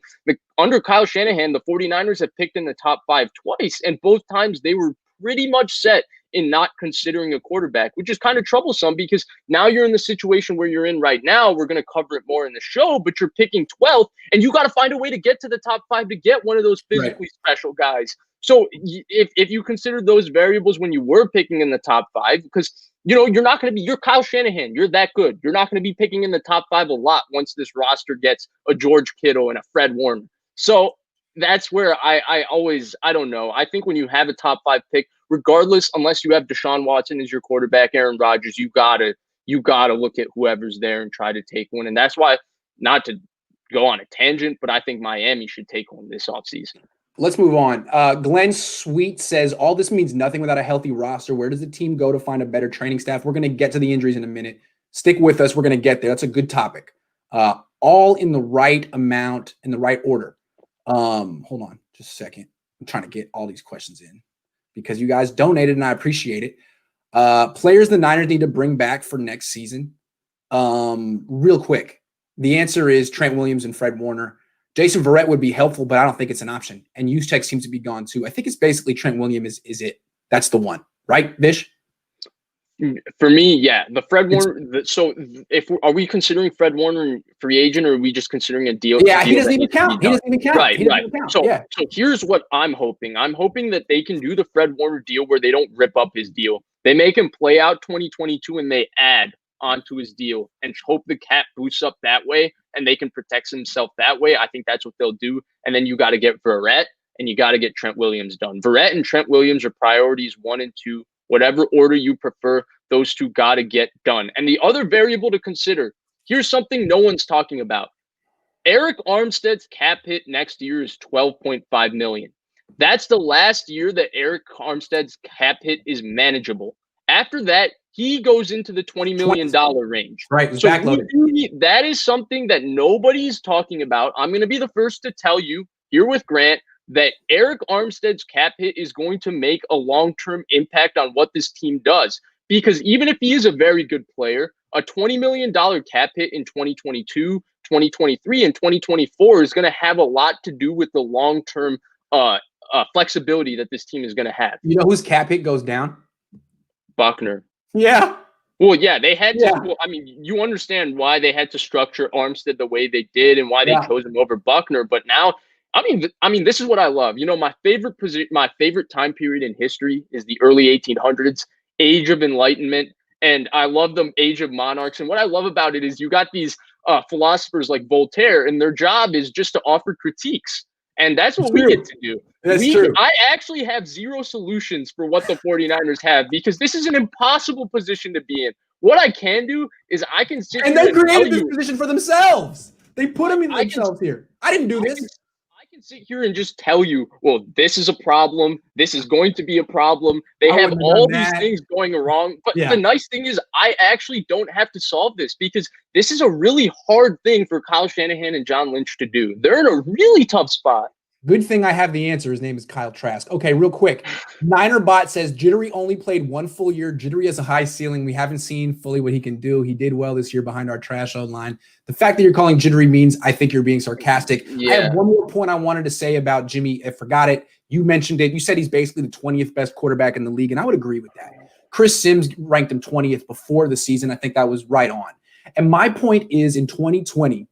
under Kyle Shanahan, the 49ers have picked in the top 5 twice, and both times they were pretty much set in not considering a quarterback, which is kind of troublesome because now you're in the situation where you're in right now. We're going to cover it more in the show, but you're picking 12th, and you got to find a way to get to the top 5 to get one of those physically special guys. So if you consider those variables when you were picking in the top 5, because you're not going to be, you're Kyle Shanahan, you're that good. You're not going to be picking in the top 5 a lot once this roster gets a George Kittle and a Fred Warner. So that's where I don't know. I think when you have a top 5 pick, regardless, unless you have Deshaun Watson as your quarterback, Aaron Rodgers, you gotta look at whoever's there and try to take one. And that's why, not to go on a tangent, but I think Miami should take one this offseason. Let's move on. Glenn Sweet says, all this means nothing without a healthy roster. Where does the team go to find a better training staff? We're going to get to the injuries in a minute. Stick with us. We're going to get there. That's a good topic. All in the right amount, in the right order. Hold on just a second. I'm trying to get all these questions in because you guys donated and I appreciate it. Players the Niners need to bring back for next season. Real quick. The answer is Trent Williams and Fred Warner. Jason Verrett would be helpful, but I don't think it's an option. And Juszczyk seems to be gone too. I think it's basically Trent Williams is it. That's the one, right, Vish? For me, yeah. The Fred Warner. So are we considering Fred Warner free agent, or are we just considering a deal? Yeah, he doesn't even count. He doesn't even count. Right. So here's what I'm hoping. I'm hoping that they can do the Fred Warner deal where they don't rip up his deal. They make him play out 2022 and they add onto his deal and hope the cap boosts up that way and they can protect himself that way. I think that's what they'll do. And then you got to get Verrett and you got to get Trent Williams done. Verrett and Trent Williams are priorities 1 and 2. Whatever order you prefer, those two got to get done. And the other variable to consider, here's something no one's talking about. Eric Armstead's cap hit next year is $12.5 million. That's the last year that Eric Armstead's cap hit is manageable. After that, he goes into the $20 million range. Right. So that is something that nobody's talking about. I'm going to be the first to tell you here with Grant that Eric Armstead's cap hit is going to make a long-term impact on what this team does. Because even if he is a very good player, a $20 million cap hit in 2022, 2023, and 2024 is going to have a lot to do with the long-term flexibility that this team is going to have. You know whose cap hit goes down? Buckner. Yeah. Well, yeah, they had to. Yeah. Well, I mean, you understand why they had to structure Armstead the way they did and why they chose him over Buckner. But now, I mean, this is what I love. My favorite time period in history is the early 1800s, Age of Enlightenment, and I love the Age of Monarchs. And what I love about it is you got these philosophers like Voltaire, and their job is just to offer critiques. And that's what we get to do. That's true. I actually have zero solutions for what the 49ers have because this is an impossible position to be in. What I can do is I can sit and here they created this position for themselves. They put them in themselves here. I didn't do this. I can sit here and just tell you, well, this is a problem. This is going to be a problem. They have all these things going wrong. But the nice thing is I actually don't have to solve this because this is a really hard thing for Kyle Shanahan and John Lynch to do. They're in a really tough spot. Good thing I have the answer. His name is Kyle Trask. Okay, real quick. NinerBot says Jittery only played 1 full year. Jittery has a high ceiling. We haven't seen fully what he can do. He did well this year behind our trash line. The fact that you're calling Jittery means I think you're being sarcastic. Yeah. I have one more point I wanted to say about Jimmy. I forgot it. You mentioned it. You said he's basically the 20th best quarterback in the league, and I would agree with that. Chris Sims ranked him 20th before the season. I think that was right on. And my point is in 2020,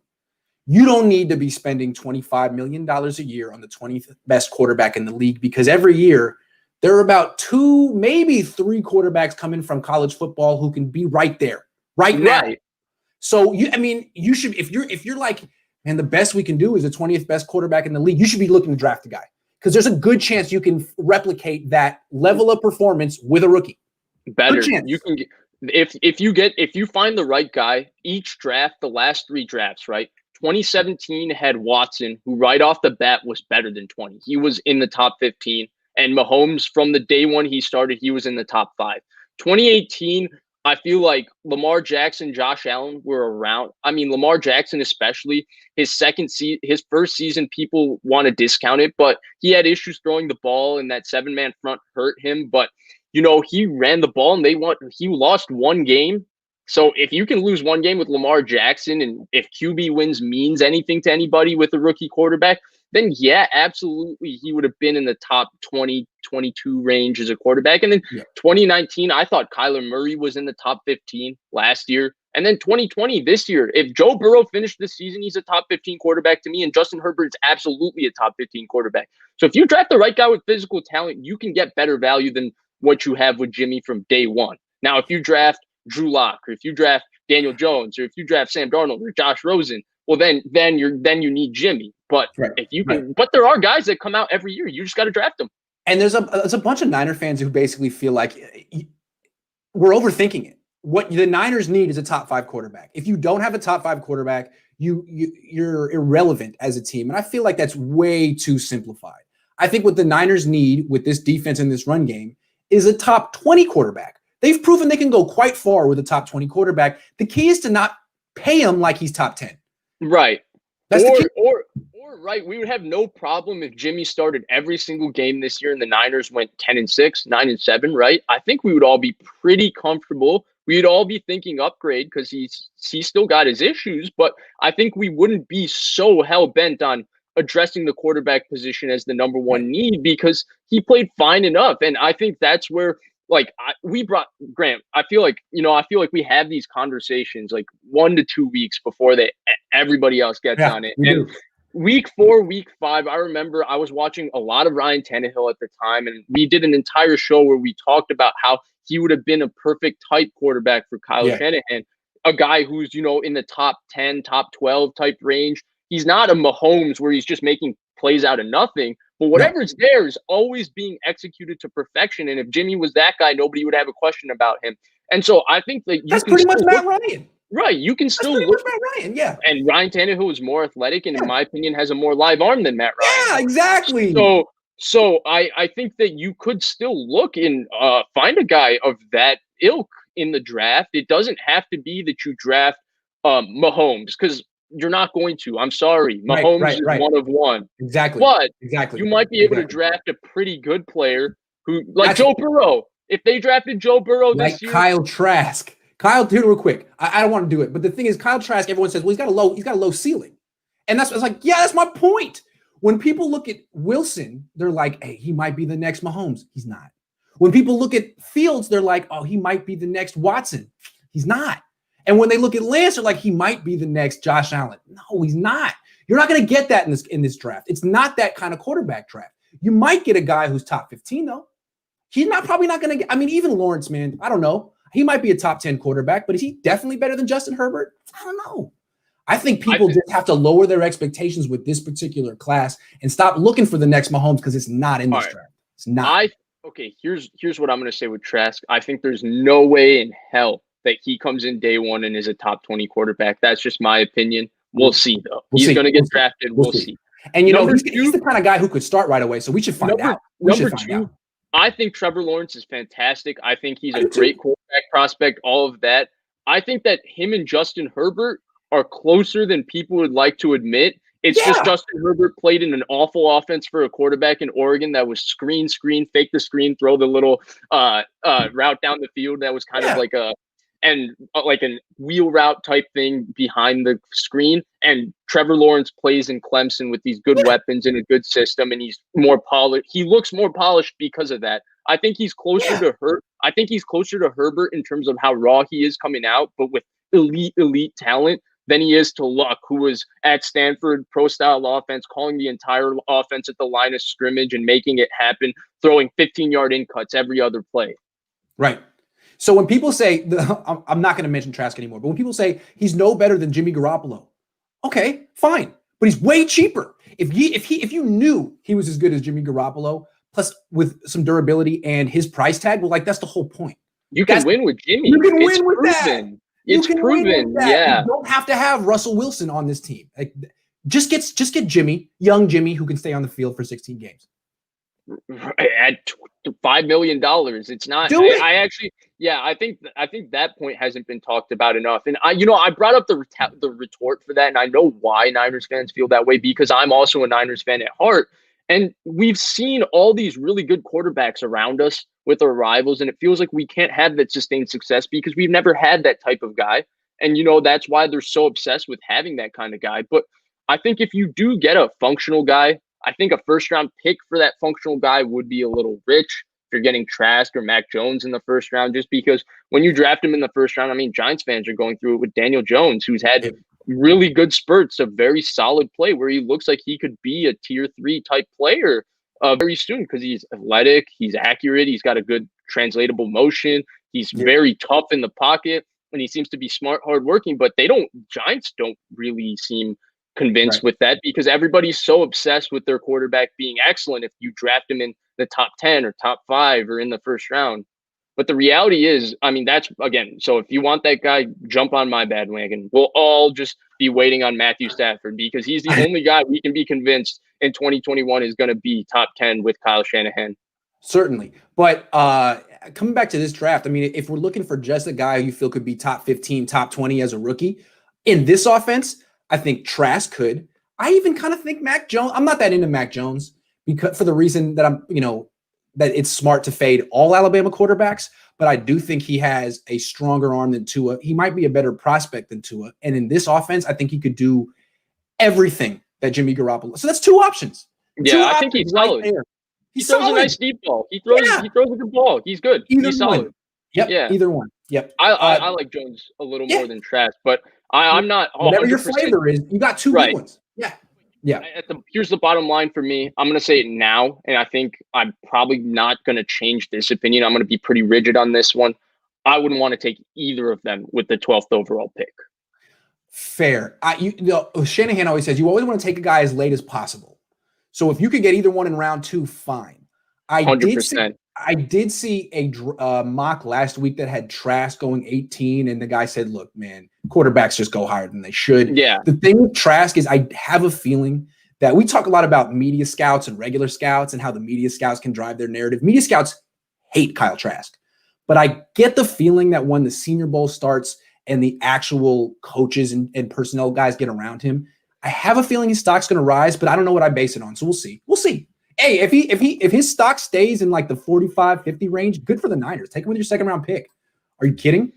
you don't need to be spending $25 million a year on the 20th best quarterback in the league because every year there are about 2, maybe 3 quarterbacks coming from college football who can be right there, right now. So you should, if you're like, man, the best we can do is the 20th best quarterback in the league, you should be looking to draft a guy because there's a good chance you can replicate that level of performance with a rookie. Better. You can get, if you find the right guy, each draft, the last 3 drafts, right? 2017 had Watson, who right off the bat was better than 20. He was in the top 15. And Mahomes, from the day one he started, he was in the top 5. 2018, I feel like Lamar Jackson, Josh Allen were around. I mean, Lamar Jackson especially, his first season, people want to discount it, but he had issues throwing the ball, and that 7-man front hurt him. But he ran the ball, and he lost one game. So if you can lose one game with Lamar Jackson, and if QB wins means anything to anybody with a rookie quarterback, then yeah, absolutely, he would have been in the top 20, 22 range as a quarterback. And then 2019, I thought Kyler Murray was in the top 15 last year. And then 2020, this year, if Joe Burrow finished this season, he's a top 15 quarterback to me, and Justin Herbert is absolutely a top 15 quarterback. So if you draft the right guy with physical talent, you can get better value than what you have with Jimmy from day one. Now, if you draft Drew Lock, or if you draft Daniel Jones, or if you draft Sam Darnold or Josh Rosen, well, then you need Jimmy. But if you can, but there are guys that come out every year. You just got to draft them. And there's a bunch of Niner fans who basically feel like we're overthinking it. What the Niners need is a top 5 quarterback. If you don't have a top 5 quarterback, you're irrelevant as a team. And I feel like that's way too simplified. I think what the Niners need with this defense and this run game is a top 20 quarterback. They've proven they can go quite far with a top 20 quarterback. The key is to not pay him like he's top 10. Right. That's the key. Or right, we would have no problem if Jimmy started every single game this year and the Niners went 10-6, 9-7, right? I think we would all be pretty comfortable. We'd all be thinking upgrade because he's still got his issues, but I think we wouldn't be so hell-bent on addressing the quarterback position as the number one need because he played fine enough. And I think that's where we brought Grant. I feel like we have these conversations like 1 to 2 weeks before everybody else gets on it. And week 4, week 5, I remember I was watching a lot of Ryan Tannehill at the time, and we did an entire show where we talked about how he would have been a perfect type quarterback for Kyle Shanahan, a guy who's in the top 10, top 12 type range. He's not a Mahomes where he's just making plays out of nothing. But whatever's there is always being executed to perfection. And if Jimmy was that guy, nobody would have a question about him. And so I think that that's pretty much Matt Ryan. Right. You can still look at Ryan, yeah. And Ryan Tannehill is more athletic and in my opinion has a more live arm than Matt Ryan. Yeah, exactly. So I think that you could still look and find a guy of that ilk in the draft. It doesn't have to be that you draft Mahomes because you're not going to. I'm sorry. Mahomes is one of one. Exactly. But you might be able to draft a pretty good player who, like Joe Burrow. If they drafted Joe Burrow this year. Kyle Trask. Kyle, here real quick. I don't want to do it. But the thing is, Kyle Trask, everyone says, well, he's got a low ceiling. And it's like, yeah, that's my point. When people look at Wilson, they're like, hey, he might be the next Mahomes. He's not. When people look at Fields, they're like, oh, he might be the next Watson. He's not. And when they look at Lance, they're like, he might be the next Josh Allen. No, he's not. You're not going to get that in this draft. It's not that kind of quarterback draft. You might get a guy who's top 15, though. He's probably not going to get, even Lawrence, man, I don't know. He might be a top 10 quarterback, but is he definitely better than Justin Herbert? I don't know. I think people just have to lower their expectations with this particular class and stop looking for the next Mahomes because it's not in this draft. It's not. Okay, here's what I'm going to say with Trask. I think there's no way in hell that he comes in day one and is a top 20 quarterback. That's just my opinion. We'll see, though. He's going to get drafted. We'll see. And, he's the kind of guy who could start right away, so we should find out. I think Trevor Lawrence is fantastic. I think he's a great quarterback prospect, all of that. I think that him and Justin Herbert are closer than people would like to admit. It's just Justin Herbert played in an awful offense for a quarterback in Oregon that was screen, fake the screen, throw the little route down the field that was kind of like a wheel route type thing behind the screen. And Trevor Lawrence plays in Clemson with these good weapons and a good system, and he's more polished. He looks more polished because of that. I think he's closer to Herbert. I think he's closer to Herbert in terms of how raw he is coming out, but with elite talent than he is to Luck, who was at Stanford, pro-style offense, calling the entire offense at the line of scrimmage and making it happen, throwing 15-yard in cuts every other play. Right. So when people say, I'm not going to mention Trask anymore, but when people say he's no better than Jimmy Garoppolo, okay, fine, but he's way cheaper. If you knew he was as good as Jimmy Garoppolo, plus with some durability and his price tag, well, that's the whole point. You can win with Jimmy. You can win with that. It's proven. Yeah. You don't have to have Russell Wilson on this team. Just get Jimmy, young Jimmy, who can stay on the field for 16 games. At $5 million, it's not. Yeah, I think that point hasn't been talked about enough. And I brought up the retort for that, and I know why Niners fans feel that way because I'm also a Niners fan at heart. And we've seen all these really good quarterbacks around us with our rivals, and it feels like we can't have that sustained success because we've never had that type of guy. And that's why they're so obsessed with having that kind of guy. But I think if you do get a functional guy, I think a first-round pick for that functional guy would be a little rich. You're getting Trask or Mac Jones in the first round, just because when you draft him in the first round, I mean, Giants fans are going through it with Daniel Jones, who's had really good spurts of very solid play where he looks like he could be a tier 3 type player very soon because he's athletic, he's accurate, he's got a good translatable motion, he's very tough in the pocket, and he seems to be smart, hardworking. But Giants don't really seem convinced with that because everybody's so obsessed with their quarterback being excellent if you draft him in the top 10 or top 5 or in the first round. But the reality is, I mean, that's again, so if you want that guy, jump on my bandwagon. We'll all just be waiting on Matthew Stafford because he's the only guy we can be convinced in 2021 is going to be top 10 with Kyle Shanahan. Certainly. But coming back to this draft, I mean, if we're looking for just a guy who you feel could be top 15, top 20 as a rookie in this offense, I think Trask could. I even kind of think Mac Jones. I'm not that into Mac Jones because for the reason that that it's smart to fade all Alabama quarterbacks, but I do think he has a stronger arm than Tua. He might be a better prospect than Tua. And in this offense, I think he could do everything that Jimmy Garoppolo. So that's 2 options. Yeah, I think he's solid. There. He throws a nice deep ball. He throws a good ball. He's good. He's solid. Yep. Yeah. Either one. Yep. I like Jones a little more than Trask, but I'm not. Whatever your flavor is, you got 2 good ones. Yeah. Yeah. Here's the bottom line for me. I'm going to say it now, and I think I'm probably not going to change this opinion. I'm going to be pretty rigid on this one. I wouldn't want to take either of them with the 12th overall pick. Fair. Shanahan always says you always want to take a guy as late as possible. So if you could get either one in round 2, fine. 100%. I did see a mock last week that had Trask going 18, and the guy said, look, man, quarterbacks just go higher than they should. Yeah. The thing with Trask is I have a feeling that we talk a lot about media scouts and regular scouts and how the media scouts can drive their narrative. Media scouts hate Kyle Trask. But I get the feeling that when the Senior Bowl starts and the actual coaches and personnel guys get around him, I have a feeling his stock's going to rise, but I don't know what I base it on. So we'll see. We'll see. Hey, if his stock stays in like the 45, 50 range, good for the Niners. Take him with your 2nd round pick. Are you kidding?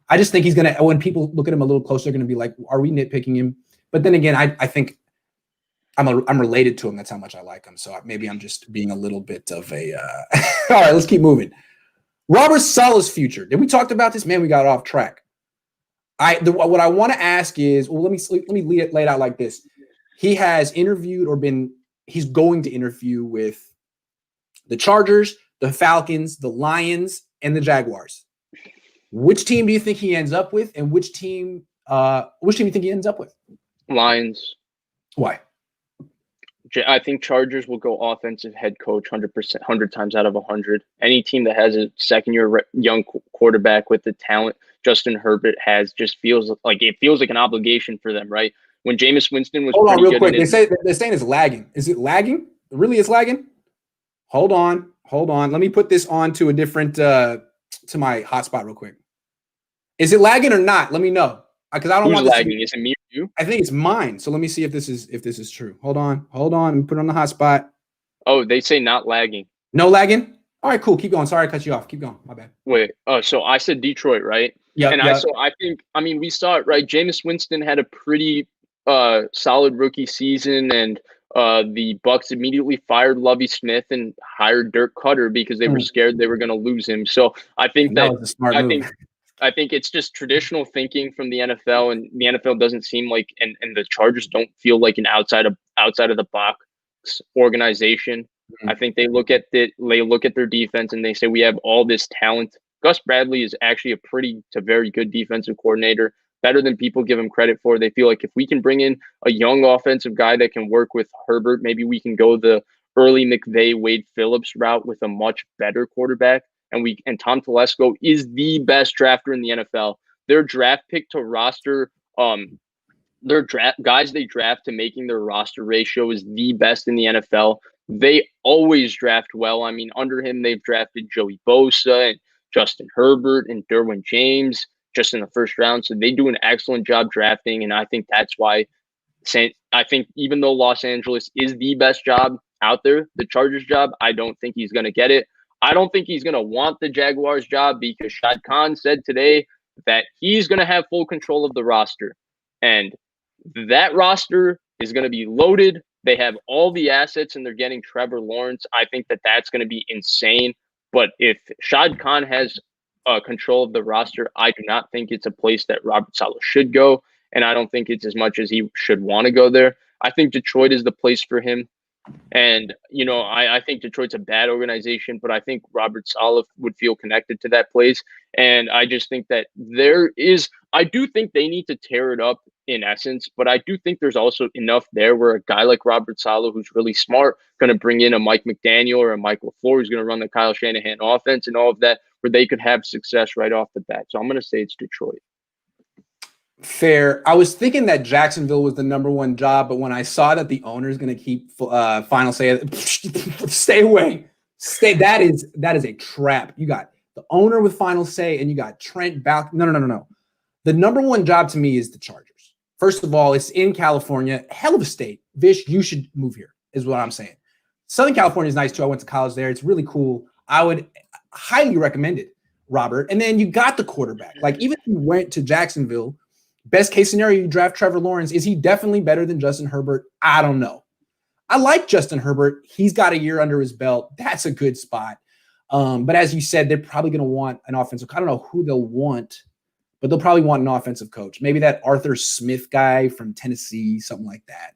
I just think he's going to, when people look at him a little closer, they're going to be like, are we nitpicking him? But then again, I think I'm related to him. That's how much I like him. So maybe I'm just being a little bit of a, all right, let's keep moving. Robert Saleh's future. Did we talk about this? Man, we got off track. What I want to ask is, well, let me lay it out like this. He has interviewed he's going to interview with the Chargers, the Falcons, the Lions, and the Jaguars. Which team do you think he ends up with, and which team do you think he ends up with? Lions. Why? I think Chargers will go offensive head coach 100%, 100 times out of 100. Any team that has a second-year young quarterback with the talent Justin Herbert has just feels like an obligation for them, right? When Jameis Winston was hold on real quick. They're saying it's lagging. Is it lagging? Really, it's lagging? Hold on. Let me put this on to a different to my hotspot real quick. Is it lagging or not? Let me know. Because I don't want this lagging. Is it me or you? I think it's mine. So let me see if this is true. Hold on. Let me put it on the hotspot. Oh, they say not lagging. No lagging? All right, cool. Keep going. Sorry I cut you off. Keep going. My bad. Wait. So I said Detroit, right? Yeah. And we saw it, right? Jameis Winston had a pretty solid rookie season, and the Bucs immediately fired Lovie Smith and hired Dirk Cutter because they were scared they were going to lose him. So I think that was a smart move. I think it's just traditional thinking from the NFL, and the NFL doesn't seem like, and the Chargers don't feel like an outside of the box organization. Mm-hmm. I think they look at their defense and they say we have all this talent. Gus Bradley is actually a pretty to very good defensive coordinator, better than people give him credit for. They feel like if we can bring in a young offensive guy that can work with Herbert, maybe we can go the early McVay, Wade Phillips route with a much better quarterback. And Tom Telesco is the best drafter in the NFL. Their draft pick to roster, their draft guys they draft to making their roster ratio is the best in the NFL. They always draft well. I mean, under him, they've drafted Joey Bosa and Justin Herbert and Derwin James just in the first round. So they do an excellent job drafting, and I think that's why I think even though Los Angeles is the best job out there, the Chargers job, I don't think he's going to get it. I don't think he's going to want the Jaguars job because Shad Khan said today that he's going to have full control of the roster. And that roster is going to be loaded. They have all the assets and they're getting Trevor Lawrence. I think that that's going to be insane. But if Shad Khan has control of the roster, I do not think it's a place that Robert Saleh should go. And I don't think it's as much as he should want to go there. I think Detroit is the place for him. And, I think Detroit's a bad organization, but I think Robert Saleh would feel connected to that place. And I just think that I do think they need to tear it up in essence, but I do think there's also enough there where a guy like Robert Saleh, who's really smart, going to bring in a Mike McDaniel or a Mike LaFleur, who's going to run the Kyle Shanahan offense and all of that, where they could have success right off the bat. So I'm going to say it's Detroit. Fair. I was thinking that Jacksonville was the number one job, but when I saw that the owner is going to keep final say, stay away. That is a trap. You got the owner with final say, and you got Trent Balk. No. The number one job to me is the Chargers. First of all, it's in California, hell of a state. Vish, you should move here, is what I'm saying. Southern California is nice too. I went to college there. It's really cool. I would highly recommend it, Robert. And then you got the quarterback. Like even if you went to Jacksonville. Best case scenario, you draft Trevor Lawrence. Is he definitely better than Justin Herbert? I don't know. I like Justin Herbert. He's got a year under his belt. That's a good spot. But as you said, they're probably going to want an offensive. I don't know who they'll want, but they'll probably want an offensive coach. Maybe that Arthur Smith guy from Tennessee, something like that.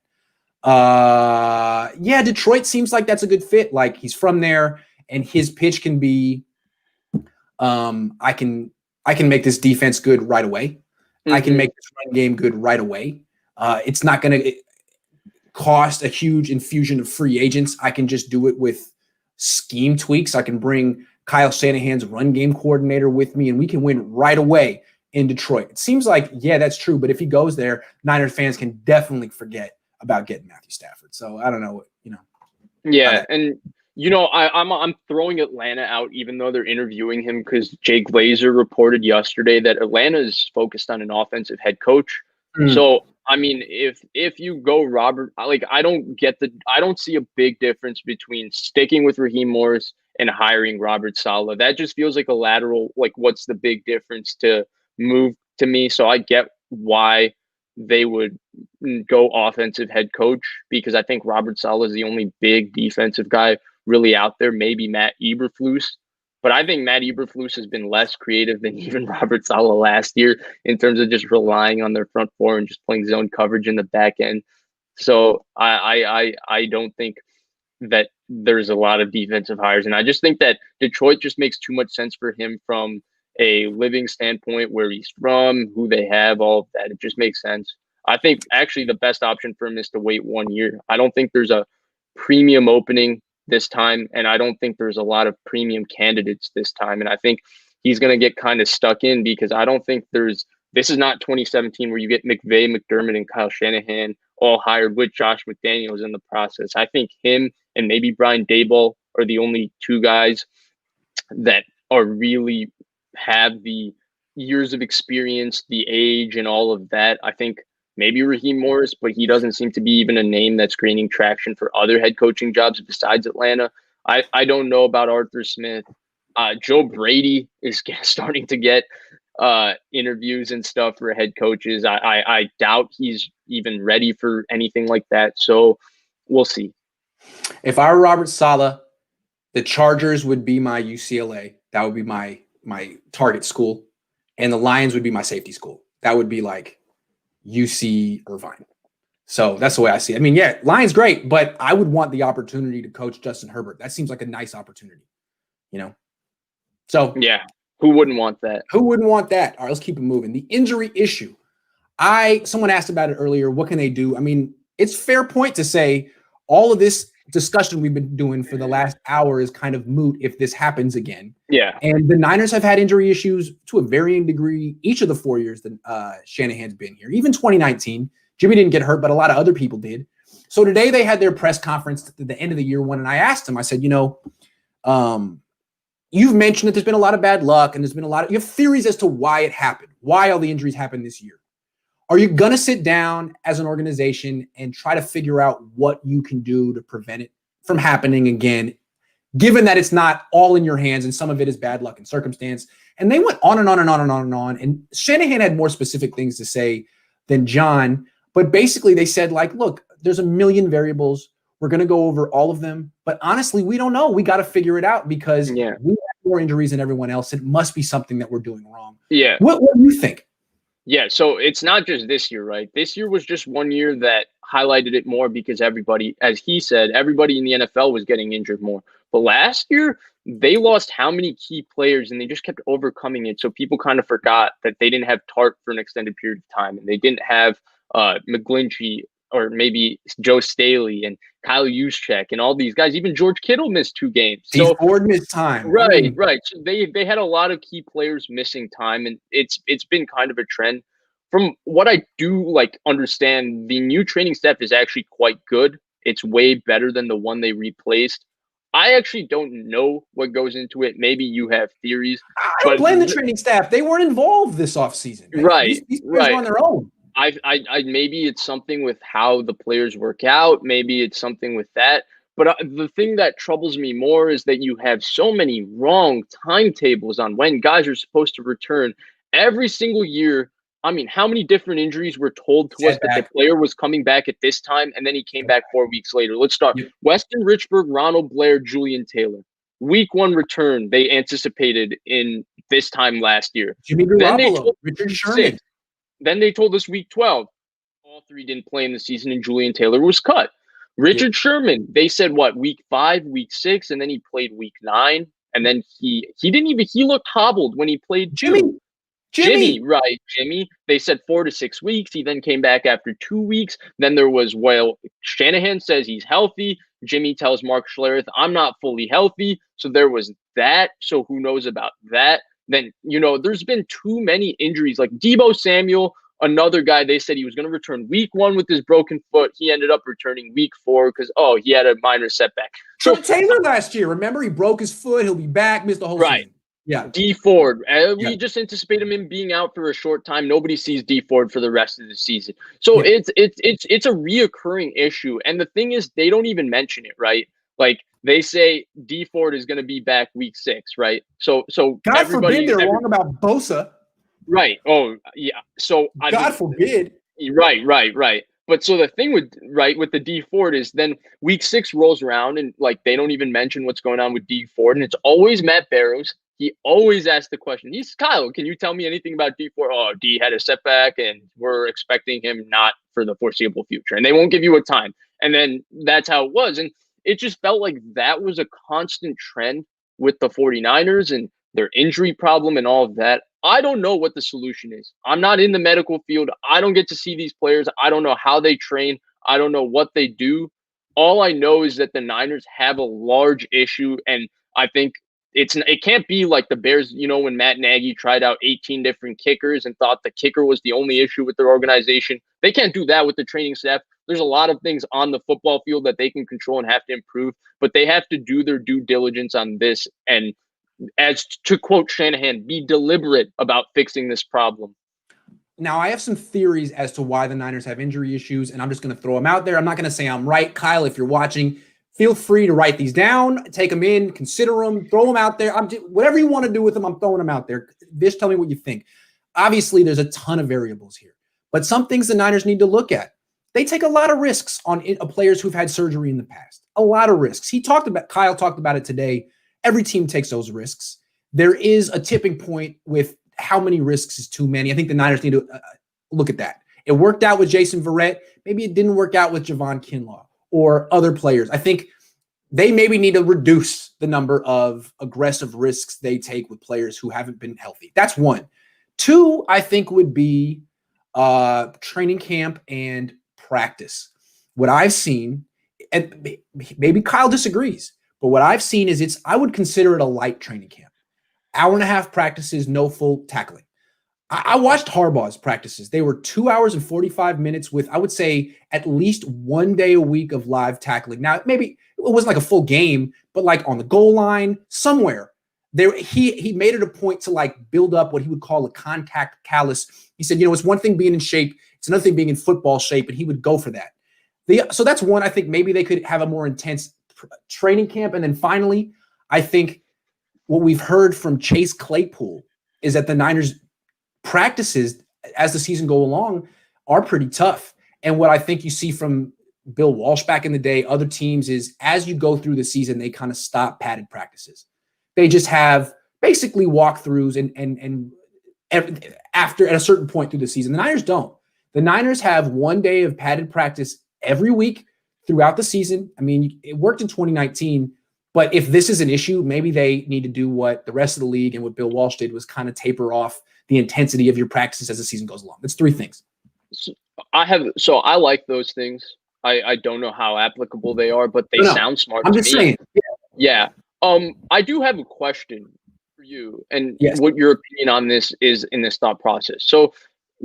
Yeah, Detroit seems like that's a good fit. Like he's from there, and his pitch can be, I can make this defense good right away. Mm-hmm. I can make this run game good right away. It's not going to cost a huge infusion of free agents. I can just do it with scheme tweaks. I can bring Kyle Shanahan's run game coordinator with me, and we can win right away in Detroit. It seems like, yeah, that's true. But if he goes there, Niners fans can definitely forget about getting Matthew Stafford. So I don't know, Yeah, and I'm throwing Atlanta out, even though they're interviewing him, because Jay Glazer reported yesterday that Atlanta is focused on an offensive head coach. So, I mean, if you go Robert, I don't see a big difference between sticking with Raheem Morris and hiring Robert Saleh. That just feels like a lateral, like what's the big difference to move to me? So I get why they would go offensive head coach, because I think Robert Saleh is the only big defensive guy really out there, maybe Matt Eberflus. But I think Matt Eberflus has been less creative than even Robert Saleh last year in terms of just relying on their front four and just playing zone coverage in the back end. So I don't think that there's a lot of defensive hires. And I just think that Detroit just makes too much sense for him from a living standpoint, where he's from, who they have, all of that. It just makes sense. I think actually the best option for him is to wait 1 year. I don't think there's a premium opening this time, and I don't think there's a lot of premium candidates this time. And I think he's going to get kind of stuck in, because I don't think this is not 2017 where you get McVay, McDermott, and Kyle Shanahan all hired with Josh McDaniels in the process. I think him and maybe Brian Daboll are the only two guys that are really have the years of experience, the age, and all of that. I think maybe Raheem Morris, but he doesn't seem to be even a name that's gaining traction for other head coaching jobs besides Atlanta. I don't know about Arthur Smith. Joe Brady is starting to get interviews and stuff for head coaches. I doubt he's even ready for anything like that. So we'll see. If I were Robert Saleh, the Chargers would be my UCLA. That would be my target school. And the Lions would be my safety school. That would be like UC Irvine. So that's the way I see it. I mean, yeah, Lions great, but I would want the opportunity to coach Justin Herbert. That seems like a nice opportunity, So yeah, who wouldn't want that? Who wouldn't want that? All right, let's keep it moving. The injury issue. Someone asked about it earlier. What can they do? I mean, it's fair point to say all of this discussion we've been doing for the last hour is kind of moot if this happens again. Yeah. And the Niners have had injury issues to a varying degree each of the 4 years that Shanahan's been here. Even 2019, Jimmy didn't get hurt, but a lot of other people did. So today they had their press conference at the end of the year one, and I asked him, I said, you've mentioned that there's been a lot of bad luck and you have theories as to why it happened, why all the injuries happened this year. Are you going to sit down as an organization and try to figure out what you can do to prevent it from happening again, given that it's not all in your hands and some of it is bad luck and circumstance? And they went on and on and on and on and on. And Shanahan had more specific things to say than John. But basically they said, like, look, there's a million variables. We're going to go over all of them. But honestly, we don't know. We got to figure it out because we have more injuries than everyone else. It must be something that we're doing wrong. Yeah. What do you think? Yeah, so it's not just this year, right? This year was just one year that highlighted it more because everybody, as he said, everybody in the NFL was getting injured more. But last year, they lost how many key players and they just kept overcoming it. So people kind of forgot that they didn't have Tart for an extended period of time and they didn't have McGlinchey or maybe Joe Staley and Kyle Juszczyk and all these guys. Even George Kittle missed 2 games. So Ford missed time. Right. So they had a lot of key players missing time, and it's been kind of a trend. From what I do understand, the new training staff is actually quite good. It's way better than the one they replaced. I actually don't know what goes into it. Maybe you have theories. I don't blame the training staff. They weren't involved this offseason. Right. These players are on their own. I maybe it's something with how the players work out. Maybe it's something with that. But the thing that troubles me more is that you have so many wrong timetables on when guys are supposed to return every single year. I mean, how many different injuries were told to us that the player was coming back at this time and then he came back 4 weeks later? Let's start. Weston Richburg, Ronald Blair, Julian Taylor. Week 1 return they anticipated in this time last year. Jimmy Garoppolo, Richard Sherman. Then they told us week 12. All 3 didn't play in the season and Julian Taylor was cut. Richard Sherman, they said week 5, week 6, and then he played week 9. And then he looked hobbled when he played Jimmy. Jimmy. They said 4 to 6 weeks. He then came back after 2 weeks. Then there was, Shanahan says he's healthy. Jimmy tells Mark Schlereth, I'm not fully healthy. So there was that. So who knows about that? Then, there's been too many injuries. Like Deebo Samuel, another guy, they said he was going to return week 1 with his broken foot. He ended up returning week 4 because, he had a minor setback. So Taylor last year, remember, he broke his foot. He'll be back, missed the whole season. Yeah. D Ford. We just anticipate him being out for a short time. Nobody sees D Ford for the rest of the season. So it's a reoccurring issue. And the thing is, they don't even mention it, right? Like they say D Ford is going to be back week 6, right? So God forbid they're wrong about Bosa. Right. Oh, yeah. So God forbid. Right. But so the thing with the D Ford is then week 6 rolls around and they don't even mention what's going on with D Ford, and it's always Matt Barrows. He always asks the question. He's Kyle, can you tell me anything about D Ford? Oh, D had a setback and we're expecting him not for the foreseeable future. And they won't give you a time. And then that's how it was. And it just felt like that was a constant trend with the 49ers and their injury problem and all of that. I don't know what the solution is. I'm not in the medical field. I don't get to see these players. I don't know how they train. I don't know what they do. All I know is that the Niners have a large issue, and I think it can't be like the Bears, when Matt Nagy tried out 18 different kickers and thought the kicker was the only issue with their organization. They can't do that with the training staff. There's a lot of things on the football field that they can control and have to improve, but they have to do their due diligence on this and, as to quote Shanahan, be deliberate about fixing this problem. Now, I have some theories as to why the Niners have injury issues, and I'm just going to throw them out there. I'm not going to say I'm right. Kyle, if you're watching, feel free to write these down, take them in, consider them, throw them out there. Whatever you want to do with them, I'm throwing them out there. Vish, tell me what you think. Obviously, there's a ton of variables here, but some things the Niners need to look at. They take a lot of risks on players who've had surgery in the past. A lot of risks. Kyle talked about it today. Every team takes those risks. There is a tipping point with how many risks is too many. I think the Niners need to look at that. It worked out with Jason Verrett. Maybe it didn't work out with Javon Kinlaw or other players. I think they maybe need to reduce the number of aggressive risks they take with players who haven't been healthy. That's one. 2, I think, would be training camp and practice. What I've seen, and maybe Kyle disagrees, but what I've seen is I would consider it a light training camp. 1.5 practices, no full tackling. I watched Harbaugh's practices. They were 2 hours and 45 minutes with, I would say, at least 1 day a week of live tackling. Now, maybe it wasn't like a full game, but like on the goal line, somewhere. he made it a point to like build up what he would call a contact callus. He said, it's one thing being in shape, it's another thing being in football shape, and he would go for that. So that's one. I think maybe they could have a more intense training camp. And then finally, I think what we've heard from Chase Claypool is that the Niners practices as the season go along are pretty tough. And what I think you see from Bill Walsh back in the day, other teams, is as you go through the season, they kind of stop padded practices. They just have basically walkthroughs and after at a certain point through the season. The Niners don't. The Niners have 1 day of padded practice every week throughout the season. I mean, it worked in 2019, but if this is an issue, maybe they need to do what the rest of the league and what Bill Walsh did, was kind of taper off the intensity of your practices as the season goes along. That's three things. I like those things. I don't know how applicable they are, but they sound smart. I'm just saying. Yeah. I do have a question for you, and what your opinion on this is in this thought process. So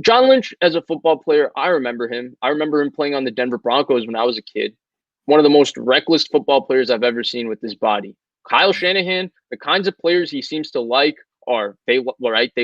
John Lynch, as a football player, I remember him. I remember him playing on the Denver Broncos when I was a kid. One of the most reckless football players I've ever seen with his body. Kyle Shanahan, the kinds of players he seems to like are, they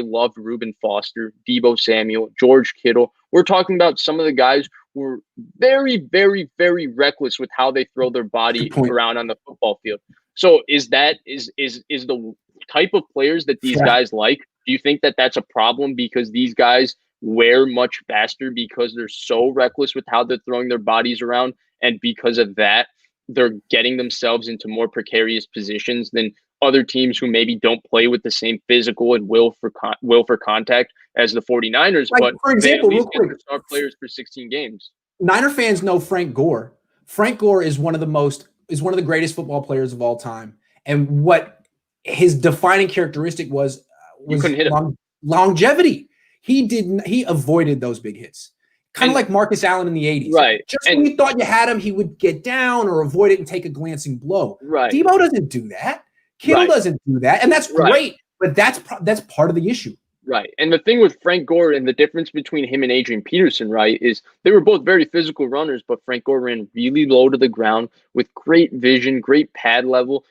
love Reuben Foster, Deebo Samuel, George Kittle. We're talking about some of the guys who are very, very, very reckless with how they throw their body around on the football field. So is the type of players that these guys like, do you think that that's a problem because these guys wear much faster because they're so reckless with how they're throwing their bodies around, and because of that they're getting themselves into more precarious positions than other teams who maybe don't play with the same physical and will for contact as the 49ers, but for example, they at least get their star players for 16 games. Niner fans know Frank Gore. Frank Gore is one of the greatest football players of all time, and what his defining characteristic was you couldn't hit him. Longevity. He avoided those big hits. Kind of like Marcus Allen in the 80s. Right. Just when you thought you had him, he would get down or avoid it and take a glancing blow. Right. Deebo doesn't do that. Kittle doesn't do that. And that's great. But that's part of the issue. Right. And the thing with Frank Gore and the difference between him and Adrian Peterson, right, is they were both very physical runners, but Frank Gore ran really low to the ground with great vision, great pad level.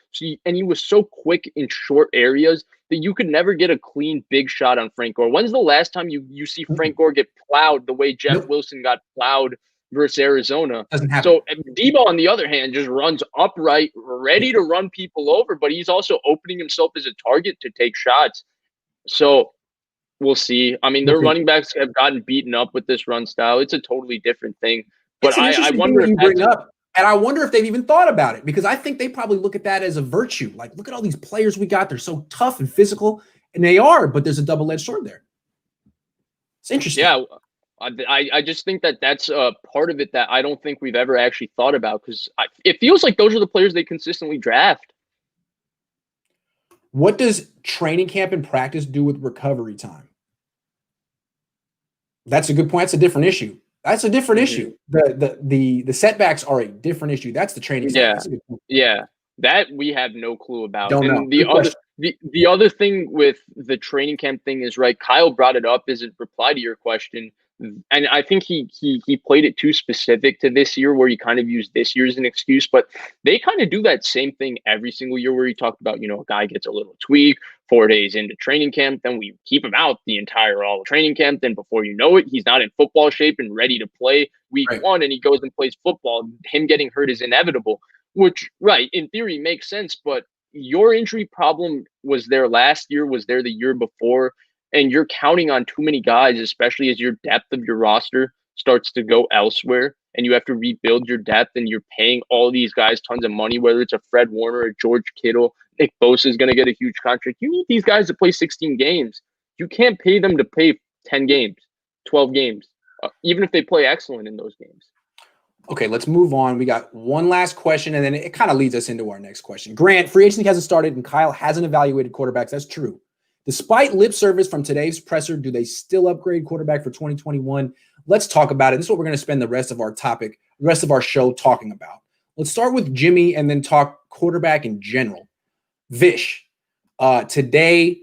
And he was so quick in short areas that you could never get a clean big shot on Frank Gore. When's the last time you see Frank Gore get plowed the way Jeff Wilson got plowed versus Arizona? Doesn't happen. So Deebo, on the other hand, just runs upright, ready to run people over, but he's also opening himself as a target to take shots. So we'll see. I mean, their running backs have gotten beaten up with this run style. It's a totally different thing. But I wonder if you bring up. And I wonder if they've even thought about it, because I think they probably look at that as a virtue. Like, look at all these players we got. They're so tough and physical, and they are, but there's a double-edged sword there. It's interesting. Yeah, I just think that that's a part of it that I don't think we've ever actually thought about, because it feels like those are the players they consistently draft. What does training camp and practice do with recovery time? That's a good point. That's a different issue. That's a different issue. The setbacks are a different issue. That's the training. Yeah. That we have no clue about. Don't know. The other thing with the training camp thing is, right, Kyle brought it up as a reply to your question. And I think he played it too specific to this year, where he kind of used this year as an excuse, but they kind of do that same thing every single year, where he talked about, a guy gets a little tweak 4 days into training camp, then we keep him out the entire all of training camp. Then before you know it, he's not in football shape and ready to play week one, and he goes and plays football. Him getting hurt is inevitable, which, in theory makes sense, but your injury problem was there last year, was there the year before. And you're counting on too many guys, especially as your depth of your roster starts to go elsewhere, and you have to rebuild your depth, and you're paying all these guys tons of money, whether it's a Fred Warner, a George Kittle, Nick Bosa is going to get a huge contract. You need these guys to play 16 games. You can't pay them to play 10 games, 12 games, even if they play excellent in those games. Okay, let's move on. We got one last question, and then it kind of leads us into our next question. Grant, free agency hasn't started, and Kyle hasn't evaluated quarterbacks. That's true. Despite lip service from today's presser, do they still upgrade quarterback for 2021? Let's talk about it. This is what we're going to spend the rest of our show talking about. Let's start with Jimmy and then talk quarterback in general. Vish, today,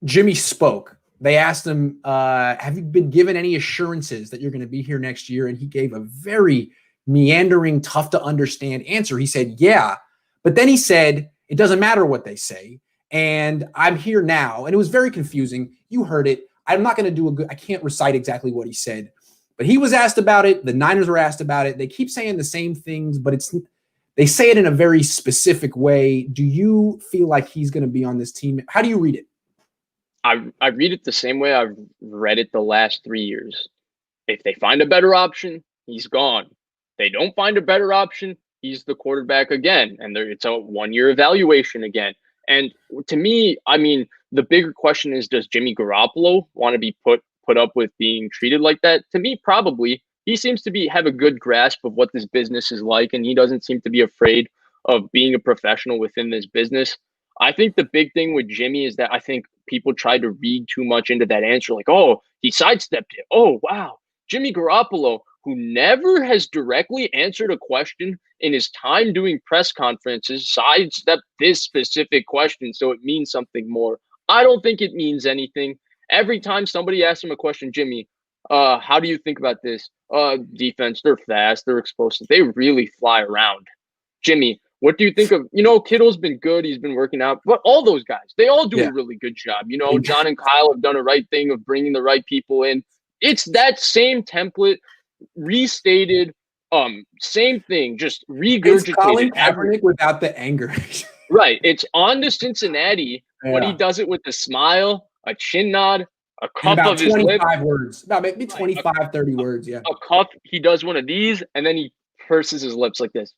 Jimmy spoke. They asked him, have you been given any assurances that you're going to be here next year? And he gave a very meandering, tough to understand answer. He said, yeah. But then he said, it doesn't matter what they say. And I'm here now. And it was very confusing. You heard it. I'm not going to I can't recite exactly what he said, but he was asked about it. The Niners were asked about it. They keep saying the same things, but they say it in a very specific way. Do you feel like he's going to be on this team? How do you read it? I read it the same way I've read it the last 3 years. If they find a better option, he's gone. They don't find a better option, he's the quarterback again. And it's a 1-year evaluation again. And to me, I mean, the bigger question is, does Jimmy Garoppolo want to be put up with being treated like that? To me, probably. He seems to have a good grasp of what this business is like, and he doesn't seem to be afraid of being a professional within this business. I think the big thing with Jimmy is that I think people tried to read too much into that answer. Like, oh, he sidestepped it. Oh, wow. Jimmy Garoppolo, who never has directly answered a question in his time doing press conferences, sidestepped this specific question, so it means something more. I don't think it means anything. Every time somebody asks him a question, Jimmy, how do you think about this? Defense, they're fast, they're explosive, they really fly around. Jimmy, what do you think of, Kittle's been good, he's been working out, but all those guys, they all do a really good job. John and Kyle have done a right thing of bringing the right people in. It's that same template, restated, same thing, just regurgitated. It's Colin Kaepernick without the anger. Right. It's on to Cincinnati, but he does it with a smile, a chin nod, a cuff of his lip. 25 words. About maybe 25, 30 words, yeah. A cuff, he does one of these, and then he purses his lips like this.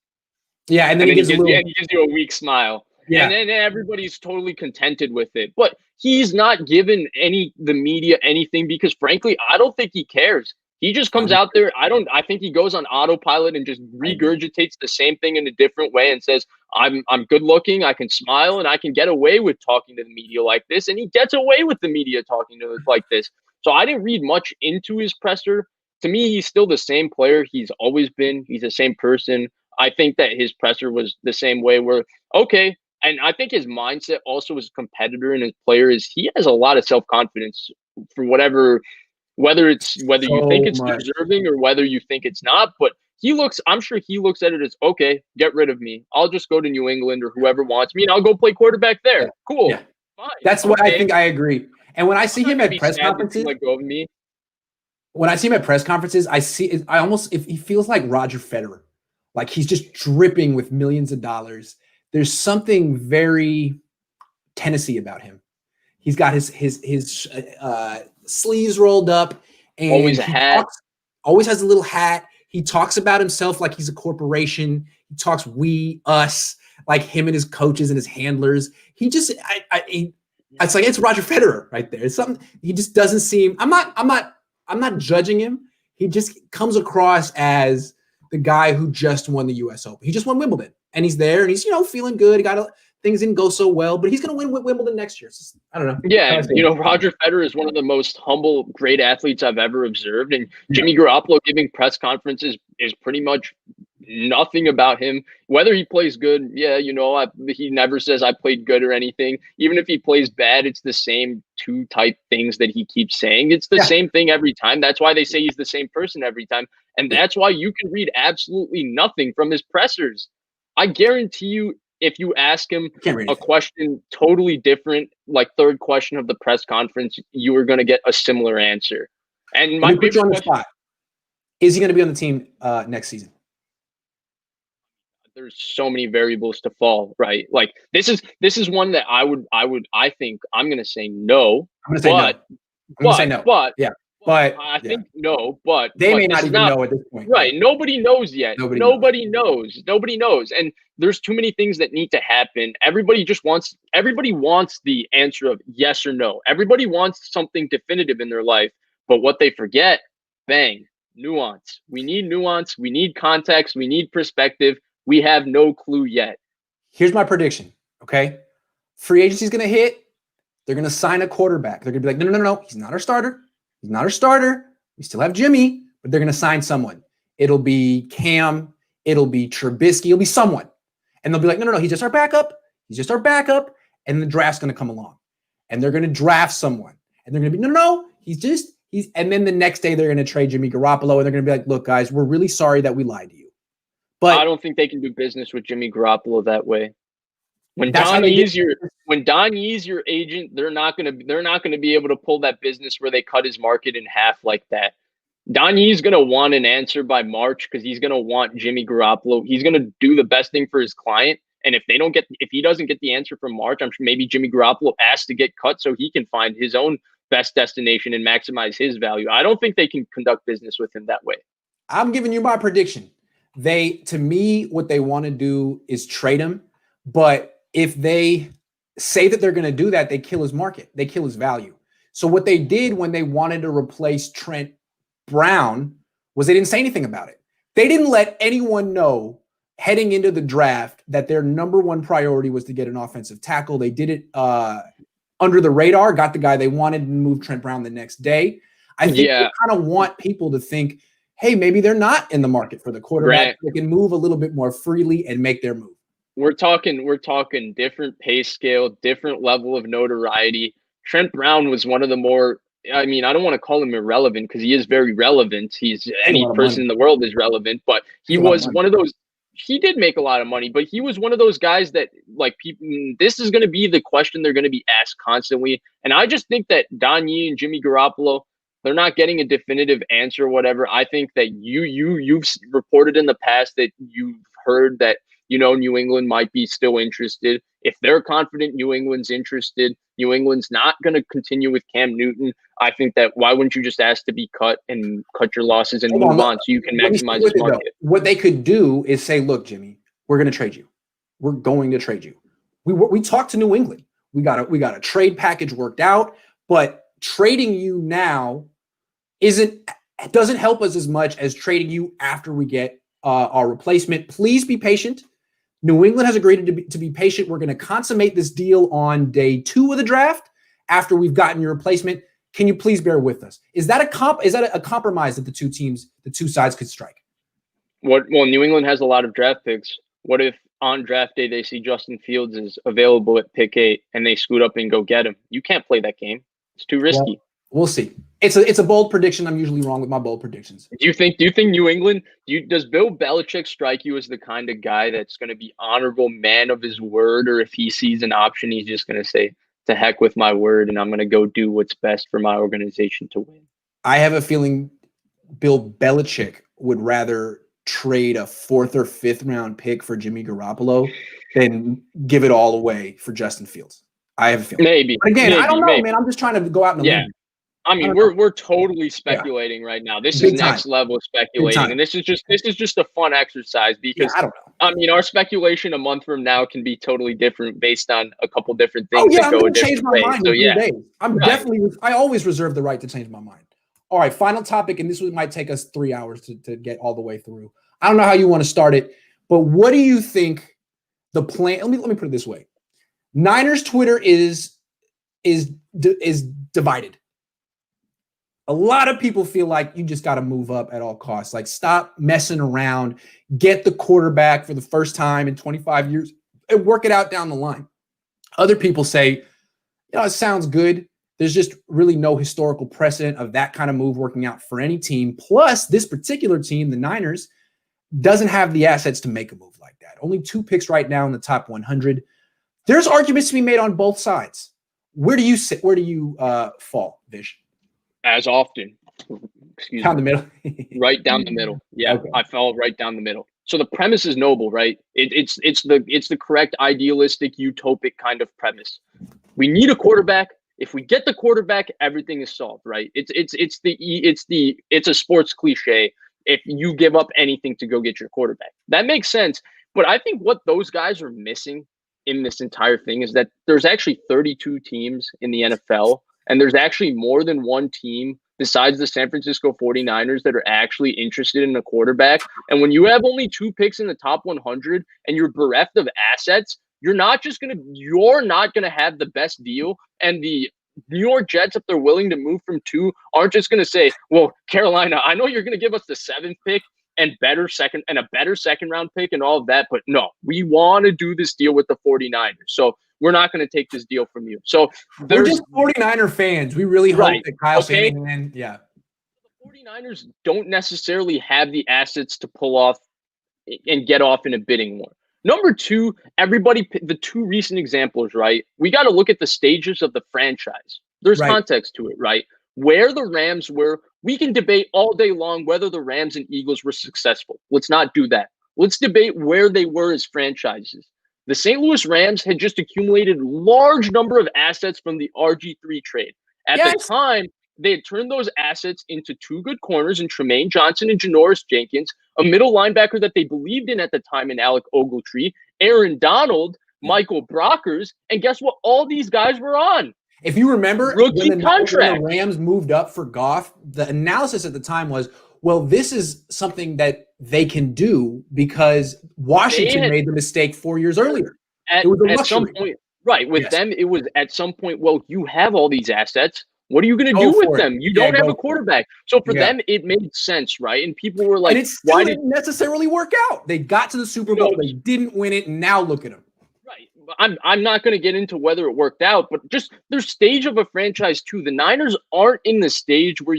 Yeah, and then he gives you a weak smile. Yeah. And then everybody's totally contented with it. But he's not given the media anything because, frankly, I don't think he cares. He just comes out there. I think he goes on autopilot and just regurgitates the same thing in a different way and says, I'm good looking, I can smile, and I can get away with talking to the media like this. And he gets away with the media talking to us like this. So I didn't read much into his presser. To me, he's still the same player he's always been. He's the same person. I think that his presser was the same way where, okay, and I think his mindset also as a competitor and his player is he has a lot of self-confidence for whether you think it's deserving or whether you think it's not, but I'm sure he looks at it as, okay, get rid of me. I'll just go to New England or whoever wants me and I'll go play quarterback there. Yeah. Cool. Yeah. Fine. That's what I think. I agree. And when I see him at press conferences, when I see him at press conferences, he feels like Roger Federer. Like he's just dripping with millions of dollars. There's something very Tennessee about him. He's got his sleeves rolled up, and always a hat. Always has a little hat. He talks about himself like he's a corporation. He talks we, us, like him and his coaches and his handlers. He just, it's like it's Roger Federer right there. It's something he just doesn't seem. I'm not judging him. He just comes across as the guy who just won the U.S. Open. He just won Wimbledon, and he's there, and he's feeling good. Things didn't go so well, but he's going to win Wimbledon next year. So, I don't know. Yeah, Roger Federer is one of the most humble, great athletes I've ever observed, and Jimmy Garoppolo giving press conferences is pretty much nothing about him. Whether he plays good, he never says I played good or anything. Even if he plays bad, it's the same two type things that he keeps saying. It's the same thing every time. That's why they say he's the same person every time, and that's why you can read absolutely nothing from his pressers. I guarantee you, if you ask him a question totally different, like third question of the press conference, you are going to get a similar answer. And my put you on the spot. Is he going to be on the team next season? There's so many variables to fall, right? Like this is one that I think I'm going to say no. I'm going to say no. I'm going to say no. But yeah. But I think no, but they may not even know at this point. Right. Nobody knows yet. Nobody knows. Nobody knows. And there's too many things that need to happen. Everybody wants the answer of yes or no. Everybody wants something definitive in their life. But what they forget, nuance. We need nuance. We need context. We need perspective. We have no clue yet. Here's my prediction. Okay. Free agency is going to hit. They're going to sign a quarterback. They're going to be like, no. He's not our starter. He's not our starter. We still have Jimmy, but they're going to sign someone. It'll be Cam. It'll be Trubisky. It'll be someone. And they'll be like, no. He's just our backup. He's just our backup. And the draft's going to come along. And they're going to draft someone. And they're going to be, no. And then the next day they're going to trade Jimmy Garoppolo. And they're going to be like, look, guys, we're really sorry that we lied to you. But I don't think they can do business with Jimmy Garoppolo that way. When Don Yee's your agent, they're not gonna be able to pull that business where they cut his market in half like that. Don Yee's gonna want an answer by March because he's gonna want Jimmy Garoppolo. He's gonna do the best thing for his client. And if he doesn't get the answer from March, I'm sure maybe Jimmy Garoppolo has to get cut so he can find his own best destination and maximize his value. I don't think they can conduct business with him that way. I'm giving you my prediction. To me, what they want to do is trade him. But if they say that they're going to do that, they kill his market. They kill his value. So what they did when they wanted to replace Trent Brown was they didn't say anything about it. They didn't let anyone know heading into the draft that their number one priority was to get an offensive tackle. They did it under the radar, got the guy they wanted, and moved Trent Brown the next day. I think they kind of want people to think, hey, maybe they're not in the market for the quarterback. They can move a little bit more freely and make their move. We're talking different pay scale, different level of notoriety. Trent Brown was one of the more, I mean, I don't want to call him irrelevant because he is very relevant. Any person in the world is relevant, but he was one of those. He did make a lot of money, but he was one of those guys that, like, people, this is going to be the question they're going to be asked constantly. And I just think that Don Yee and Jimmy Garoppolo, they're not getting a definitive answer or whatever. I think that you've reported in the past that you've heard that, New England might be still interested. If they're confident New England's interested, New England's not going to continue with Cam Newton. I think that why wouldn't you just ask to be cut and cut your losses and move on so you can maximize the market? What they could do is say, look, Jimmy, we're going to trade you. We're going to trade you. We talked to New England. We got a trade package worked out, but trading you now doesn't help us as much as trading you after we get our replacement. Please be patient. New England has agreed to be patient. We're going to consummate this deal on day 2 of the draft after we've gotten your replacement. Can you please bear with us? Is that a compromise that the two sides could strike? Well, New England has a lot of draft picks. What if on draft day they see Justin Fields is available at pick 8 and they scoot up and go get him? You can't play that game. It's too risky. Well, we'll see. It's a bold prediction. I'm usually wrong with my bold predictions. Do you think New England, does Bill Belichick strike you as the kind of guy that's going to be honorable man of his word, or if he sees an option, he's just going to say, to heck with my word, and I'm going to go do what's best for my organization to win? I have a feeling Bill Belichick would rather trade a 4th or 5th round pick for Jimmy Garoppolo than give it all away for Justin Fields. I have a feeling. Maybe. But again, I don't know, man. I'm just trying to go out in the limb. I mean, we're totally speculating right now. This is next level speculating, and this is just a fun exercise because I don't know. I mean, our speculation a month from now can be totally different based on a couple different things that go a different way. Mind so days. I always reserve the right to change my mind. All right, final topic, and this might take us 3 hours to get all the way through. I don't know how you want to start it, but what do you think the plan? Let me put it this way: Niners Twitter is divided. A lot of people feel like you just got to move up at all costs. Like, stop messing around, get the quarterback for the first time in 25 years, and work it out down the line. Other people say, it sounds good. There's just really no historical precedent of that kind of move working out for any team. Plus, this particular team, the Niners, doesn't have the assets to make a move like that. Only 2 picks right now in the top 100. There's arguments to be made on both sides. Where do you sit? Where do you fall, Vish? As often, down the middle, right down the middle. Yeah, okay. I fell right down the middle. So the premise is noble, right? It's the correct, idealistic, utopic kind of premise. We need a quarterback. If we get the quarterback, everything is solved, right? It's a sports cliche. If you give up anything to go get your quarterback, that makes sense. But I think what those guys are missing in this entire thing is that there's actually 32 teams in the NFL. And there's actually more than one team besides the San Francisco 49ers that are actually interested in a quarterback. And when you have only 2 picks in the top 100 and you're bereft of assets, you're not going to have the best deal. And the New York Jets, if they're willing to move from 2, aren't just going to say, well, Carolina, I know you're going to give us the 7th pick and a better second round pick and all of that. But no, we want to do this deal with the 49ers. So we're not going to take this deal from you. So we're just 49er fans. We really hope that Kyle Shanahan, The 49ers don't necessarily have the assets to pull off and get off in a bidding war. Number two, the two recent examples, right? We got to look at the stages of the franchise. There's Right. context to it, right? Where the Rams were, we can debate all day long whether the Rams and Eagles were successful. Let's not do that. Let's debate where they were as franchises. The St. Louis Rams had just accumulated large number of assets from the RG3 trade. At the time, they had turned those assets into two good corners in Tremaine Johnson and Janoris Jenkins, a middle linebacker that they believed in at the time in Alec Ogletree, Aaron Donald, Michael Brockers, and guess what? All these guys were on. If you remember, rookie contract. When the Rams moved up for Goff, the analysis at the time was, well, this is something that they can do because Washington made the mistake 4 years earlier. At some point, right, with them, it was at some point, well, you have all these assets. What are you going to do with them? You don't have a quarterback. So for them, it made sense, right? And people were like, and it still didn't necessarily work out. They got to the Super Bowl. They didn't win it, and now look at them. Right. I'm not going to get into whether it worked out, but just their stage of a franchise too. The Niners aren't in the stage where,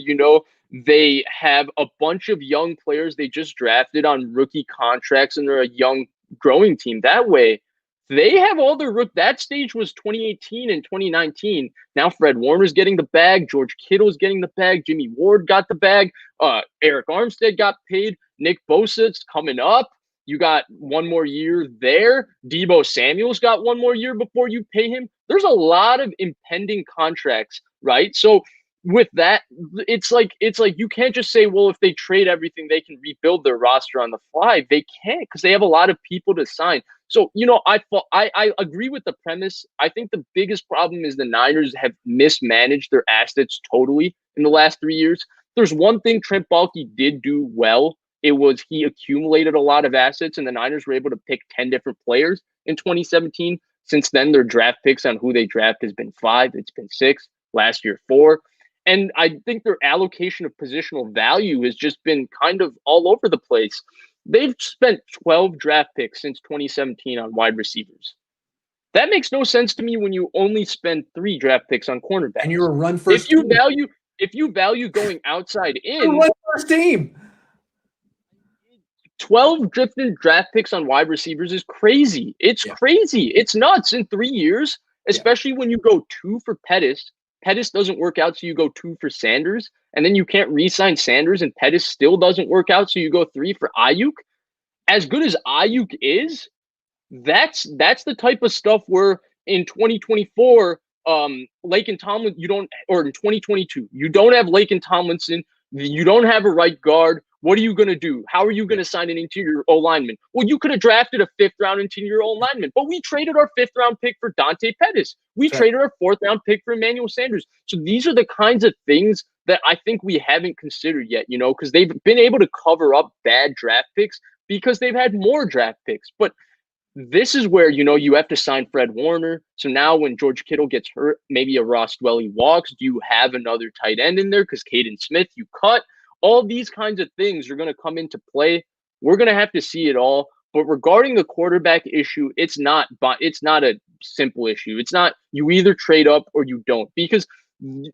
they have a bunch of young players they just drafted on rookie contracts and they're a young growing team. That way, they have all their that stage was 2018 and 2019. Now Fred Warner's getting the bag, George Kittle's getting the bag, Jimmy Ward got the bag, Eric Armstead got paid, Nick Bosa's coming up. You got one more year there. Deebo Samuel's got one more year before you pay him. There's a lot of impending contracts, right? So with that, it's like you can't just say, well, if they trade everything, they can rebuild their roster on the fly. They can't because they have a lot of people to sign. So, I agree with the premise. I think the biggest problem is the Niners have mismanaged their assets totally in the last 3 years. There's one thing Trent Baalke did do well. It was he accumulated a lot of assets, and the Niners were able to pick 10 different players in 2017. Since then, their draft picks on who they draft has been 5. It's been 6. Last year, 4. And I think their allocation of positional value has just been kind of all over the place. They've spent 12 draft picks since 2017 on wide receivers. That makes no sense to me when you only spend 3 draft picks on cornerbacks. And you're a run first. If you value going outside in, run first team. 12 different draft picks on wide receivers is crazy. It's crazy. It's nuts in 3 years, especially when you go 2 for Pettis. Pettis doesn't work out, so you go 2 for Sanders, and then you can't re-sign Sanders, and Pettis still doesn't work out, so you go 3 for Ayuk. As good as Ayuk is, that's the type of stuff where in 2024, Laken Tomlinson, or in 2022, you don't have Laken Tomlinson, you don't have a right guard. What are you going to do? How are you going to sign an interior O-lineman? Well, you could have drafted a 5th-round interior O-lineman, but we traded our 5th-round pick for Dante Pettis. We traded our 4th-round pick for Emmanuel Sanders. So these are the kinds of things that I think we haven't considered yet, because they've been able to cover up bad draft picks because they've had more draft picks. But this is where, you have to sign Fred Warner. So now when George Kittle gets hurt, maybe a Ross Dwelly walks. Do you have another tight end in there? Because Caden Smith, you cut. All these kinds of things are going to come into play. We're going to have to see it all. But regarding the quarterback issue, it's not a simple issue. It's not you either trade up or you don't. Because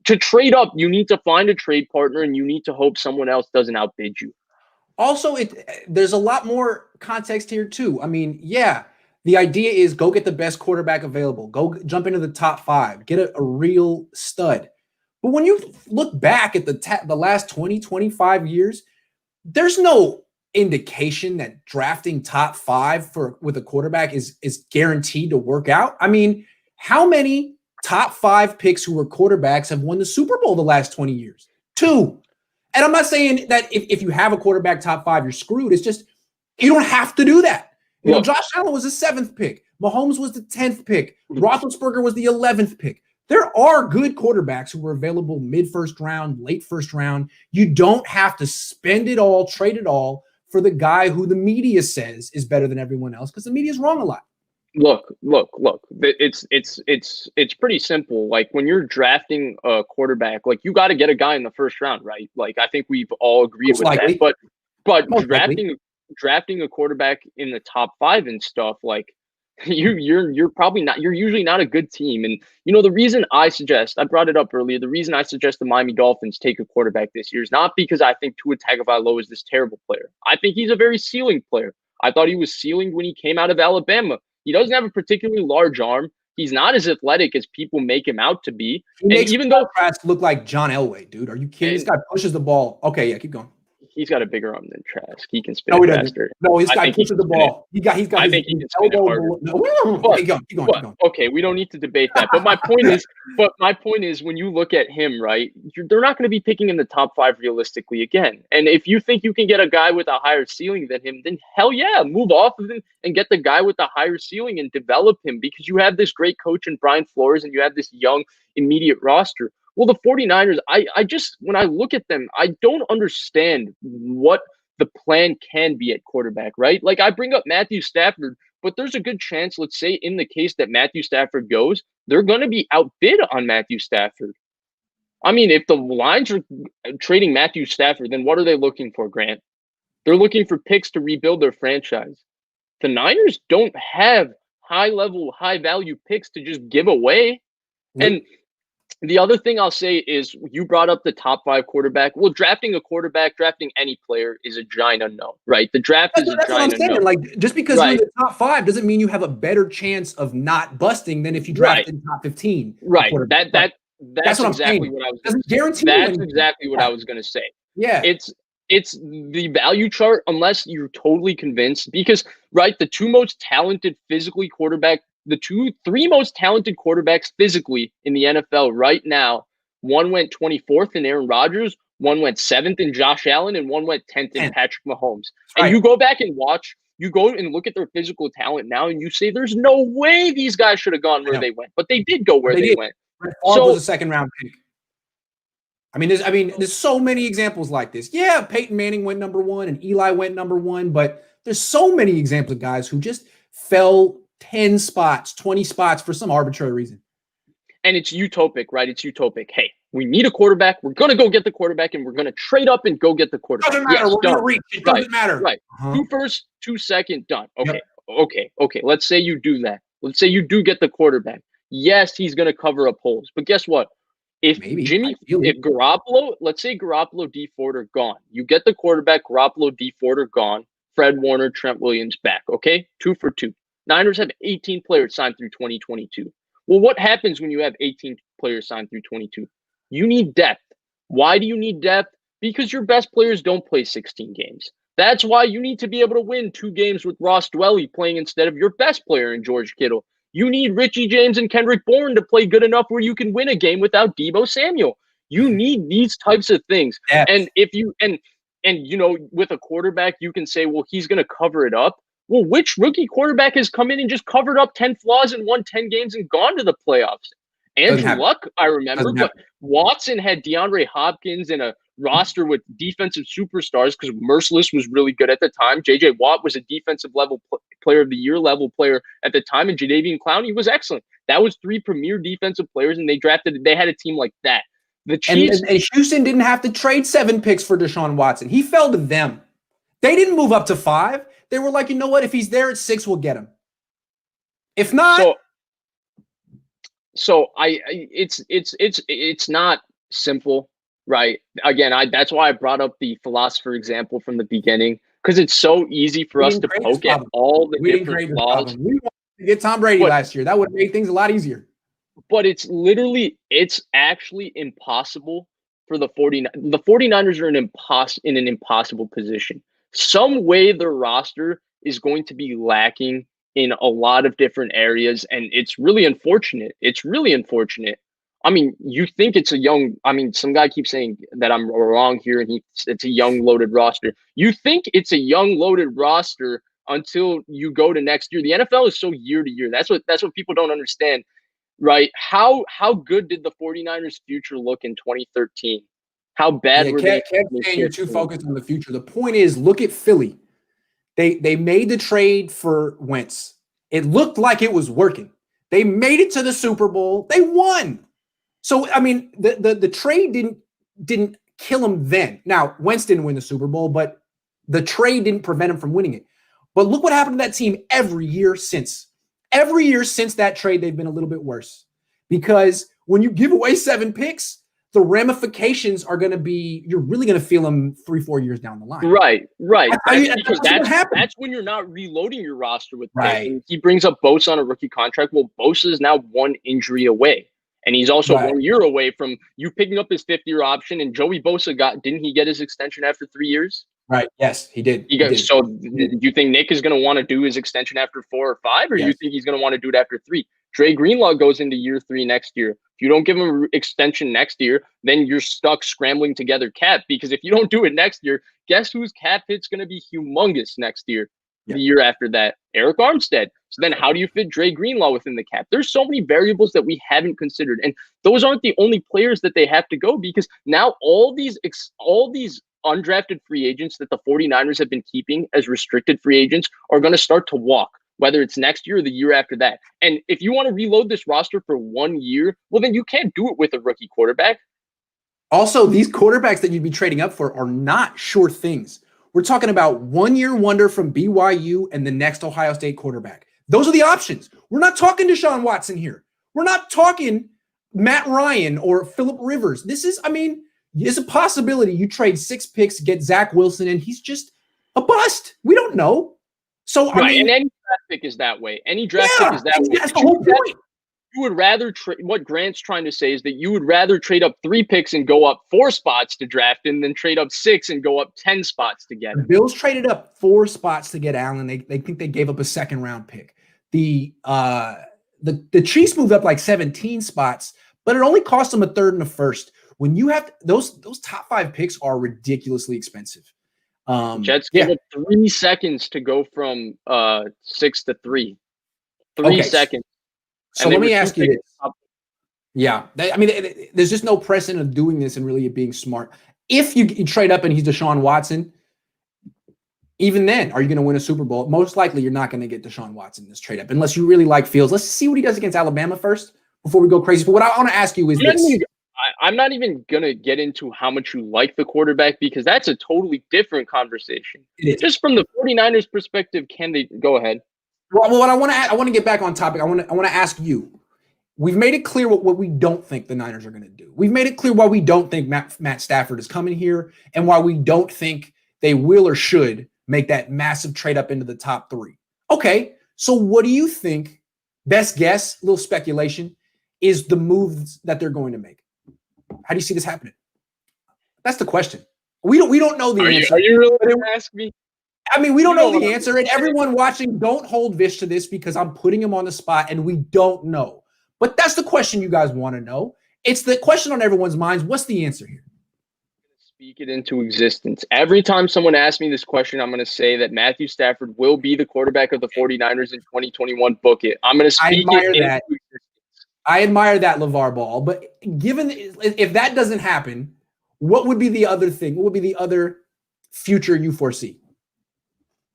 to trade up, you need to find a trade partner and you need to hope someone else doesn't outbid you. Also, there's a lot more context here too. I mean, the idea is go get the best quarterback available. Go jump into the top 5. Get a real stud. But when you look back at the last 20, 25 years, there's no indication that drafting top 5 with a quarterback is guaranteed to work out. I mean, how many top 5 picks who were quarterbacks have won the Super Bowl the last 20 years? 2. And I'm not saying that if you have a quarterback top 5, you're screwed. It's just you don't have to do that. Josh Allen was the 7th pick. Mahomes was the 10th pick. Roethlisberger was the 11th pick. There are good quarterbacks who were available mid-first round, late first round. You don't have to spend it all, trade it all for the guy who the media says is better than everyone else because the media is wrong a lot. Look. It's pretty simple. Like when you're drafting a quarterback, like you got to get a guy in the first round, right? Like I think we've all agreed with that. But drafting a quarterback in the top 5 and stuff, like you're probably not, you're usually not a good team. And the reason I brought it up earlier, the reason I suggest the Miami Dolphins take a quarterback this year is not because I think Tua Tagovailoa is this terrible player. I think he's a very ceiling player. I thought he was ceilinged when he came out of Alabama. He doesn't have a particularly large arm. He's not as athletic as people make him out to be. He makes even though look like John Elway, dude. Are you kidding? This guy pushes the ball. Okay, yeah, keep going. He's got a bigger arm than Trask. He can spin it faster. No, this guy pushes the ball. I think he can spin it harder. Keep going. Okay, we don't need to debate that. But my point is, when you look at him, right, they're not going to be picking in the top 5 realistically again. And if you think you can get a guy with a higher ceiling than him, then hell yeah, move off of him and get the guy with the higher ceiling and develop him, because you have this great coach in Brian Flores and you have this young immediate roster. Well, the 49ers, I just, when I look at them, I don't understand what the plan can be at quarterback, right? Like, I bring up Matthew Stafford, but there's a good chance, let's say in the case that Matthew Stafford goes, they're going to be outbid on Matthew Stafford. I mean, if the Lions are trading Matthew Stafford, then what are they looking for, Grant? They're looking for picks to rebuild their franchise. The Niners don't have high-level, high-value picks to just give away. Nope. And the other thing I'll say is, you brought up the top 5 quarterback. Well, drafting a quarterback, drafting any player is a giant unknown, right? The draft is a giant unknown. Like, just because you're in the top 5 doesn't mean you have a better chance of not busting than if you draft in top 15. Right. That's what exactly what I was going to say. That's exactly what I was going to say. Yeah. It's the value chart, unless you're totally convinced, because, right, the 2 most talented physically quarterback, the 3 most talented quarterbacks physically in the NFL right now, one went 24th in Aaron Rodgers, one went 7th in Josh Allen, and one went 10th in Patrick Mahomes. And you go back and watch, you go and look at their physical talent now, and you say, there's no way these guys should have gone where they went. But they did go where they went. So was a 2nd round pick. I mean, there's so many examples like this. Yeah, Peyton Manning went number 1 and Eli went number 1, but there's so many examples of guys who just fell 10 spots, 20 spots for some arbitrary reason. And it's utopic, right? It's utopic. Hey, we need a quarterback. We're going to go get the quarterback, and we're going to trade up and go get the quarterback. Doesn't matter. We're going to reach. It doesn't matter. Right. 2 first, 2 second, done. Okay. Yep. Okay. Let's say you do that. Let's say you do get the quarterback. Yes, he's going to cover up holes. But guess what? If Garoppolo, let's say Garoppolo, D Ford are gone. You get the quarterback, Garoppolo, D Ford are gone. Fred Warner, Trent Williams back. Okay? 2 for 2. Niners have 18 players signed through 2022. Well, what happens when you have 18 players signed through 22? You need depth. Why do you need depth? Because your best players don't play 16 games. That's why you need to be able to win 2 games with Ross Dwelly playing instead of your best player in George Kittle. You need Richie James and Kendrick Bourne to play good enough where you can win a game without Deebo Samuel. You need these types of things. Yes. And if you and you know, with a quarterback, you can say, well, he's going to cover it up. Well, which rookie quarterback has come in and just covered up 10 flaws and won 10 games and gone to the playoffs? Andrew Luck, I remember, but Watson had DeAndre Hopkins in a roster with defensive superstars because Merciless was really good at the time. J.J. Watt was a defensive level player of the year level player at the time, and Jadeveon Clowney was excellent. That was 3 premier defensive players, and they had a team like that. The Chiefs and Houston didn't have to trade 7 picks for Deshaun Watson. He fell to them. They didn't move up to 5. They were like, you know what? If he's there at 6, we'll get him. If not, so it's not simple, right? Again, that's why I brought up the philosopher example from the beginning, because it's so easy for us to poke at all the different flaws. We wanted to get Tom Brady last year. That would have made things a lot easier. But it's actually impossible for the 49ers. The 49ers are in an impossible position. Some way their roster is going to be lacking in a lot of different areas, and it's really unfortunate. I mean, you think it's some guy keeps saying that I'm wrong here, and it's a young, loaded roster. You think it's a young, loaded roster until you go to next year. The NFL is so year to year. That's what people don't understand, right? How good did the 49ers future look in 2013? How bad were they? You're too focused on the future. The point is, look at Philly. They made the trade for Wentz. It looked like it was working. They made it to the Super Bowl. They won. So, I mean, the trade didn't kill him then. Now, Wentz didn't win the Super Bowl, but the trade didn't prevent him from winning it. But look what happened to that team every year since. Every year since that trade, they've been a little bit worse. Because when you give away 7 picks, the ramifications are going to be, you're really going to feel them 3-4 years down the line. Right. Because that's when you're not reloading your roster with picks. Right. And he brings up Bosa on a rookie contract. Well, Bosa is now one injury away. And he's also 1 year away from you picking up his 5th-year option. And Joey Bosa didn't he get his extension after 3 years? Right. Yes, he did. So do you think Nick is going to want to do his extension after 4 or 5, or do you think he's going to want to do it after 3? Dre Greenlaw goes into year 3 next year. If you don't give him an extension next year, then you're stuck scrambling together cap, because if you don't do it next year, guess whose cap hit's going to be humongous next year? The year after that, Eric Armstead. So then how do you fit Dre Greenlaw within the cap? There's so many variables that we haven't considered. And those aren't the only players that they have to go, because now all these undrafted free agents that the 49ers have been keeping as restricted free agents are going to start to walk, whether it's next year or the year after that. And if you want to reload this roster for 1 year, well, then you can't do it with a rookie quarterback. Also, these quarterbacks that you'd be trading up for are not sure things. We're talking about 1-year wonder from BYU and the next Ohio State quarterback. Those are the options. We're not talking Deshaun Watson here. We're not talking Matt Ryan or Phillip Rivers. This is, it's a possibility you trade 6 picks, get Zach Wilson, and he's just a bust. We don't know. So, and any draft pick is that way. Any draft pick is that way. That's the whole point. You would rather trade. What Grant's trying to say is that you would rather trade up 3 picks and go up 4 spots to draft him than trade up 6 and go up 10 spots to get him. The Bills traded up 4 spots to get Allen. They think they gave up a 2nd-round pick. The Chiefs moved up like 17 spots, but it only cost them a 3rd and a 1st. When you have those top 5 picks are ridiculously expensive. Jets gave up 3 seconds to go from 6 to 3. 3 seconds. So let me ask you this. Yeah. There's just no precedent of doing this and really being smart. If you trade up and he's Deshaun Watson, even then, are you going to win a Super Bowl? Most likely you're not going to get Deshaun Watson in this trade up unless you really like Fields. Let's see what he does against Alabama first before we go crazy. But what I want to ask you is this. I'm not even going to get into how much you like the quarterback, because that's a totally different conversation. Just from the 49ers perspective, can they go ahead? Well, what I want to get back on topic. I want to ask you. We've made it clear what we don't think the Niners are going to do. We've made it clear why we don't think Matt Stafford is coming here and why we don't think they will or should make that massive trade up into the top 3. Okay, so what do you think, best guess, little speculation, is the moves that they're going to make? How do you see this happening? That's the question. We don't know the answer. Are you really going to ask me? We don't know the answer, and everyone watching, don't hold Vish to this because I'm putting him on the spot, and we don't know. But that's the question you guys want to know. It's the question on everyone's minds. What's the answer here? Speak it into existence. Every time someone asks me this question, I'm going to say that Matthew Stafford will be the quarterback of the 49ers in 2021. Book it. I'm going to speak it into existence. I admire that, LeVar Ball. But given if that doesn't happen, what would be the other thing? What would be the other future you foresee?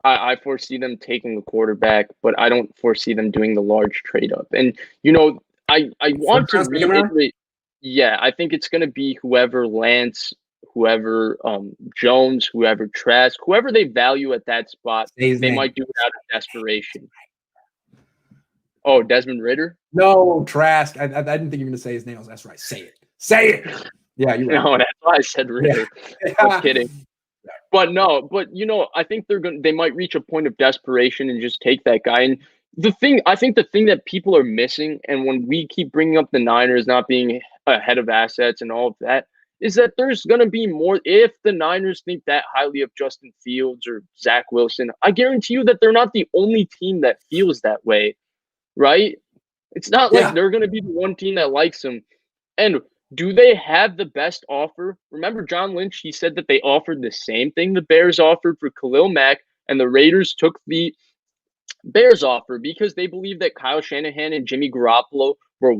I foresee them taking the quarterback, but I don't foresee them doing the large trade up. And, I want to reiterate. Yeah, I think it's going to be whoever Lance, whoever Jones, whoever Trask, whoever they value at that spot. They might do it out of desperation. Oh, Desmond Ridder? No, Trask. I didn't think you were going to say his name. That's right. Say it. Say it. Yeah, you're right. No, that's why I said Ridder. Yeah. I'm kidding. But I think they might reach a point of desperation and just take that guy. And I think the thing that people are missing, and when we keep bringing up the Niners not being ahead of assets and all of that, is that there's going to be more. If the Niners think that highly of Justin Fields or Zach Wilson, I guarantee you that they're not the only team that feels that way, right? It's not like they're going to be the one team that likes him. And do they have the best offer? Remember John Lynch, he said that they offered the same thing the Bears offered for Khalil Mack, and the Raiders took the Bears offer because they believe that Kyle Shanahan and Jimmy Garoppolo were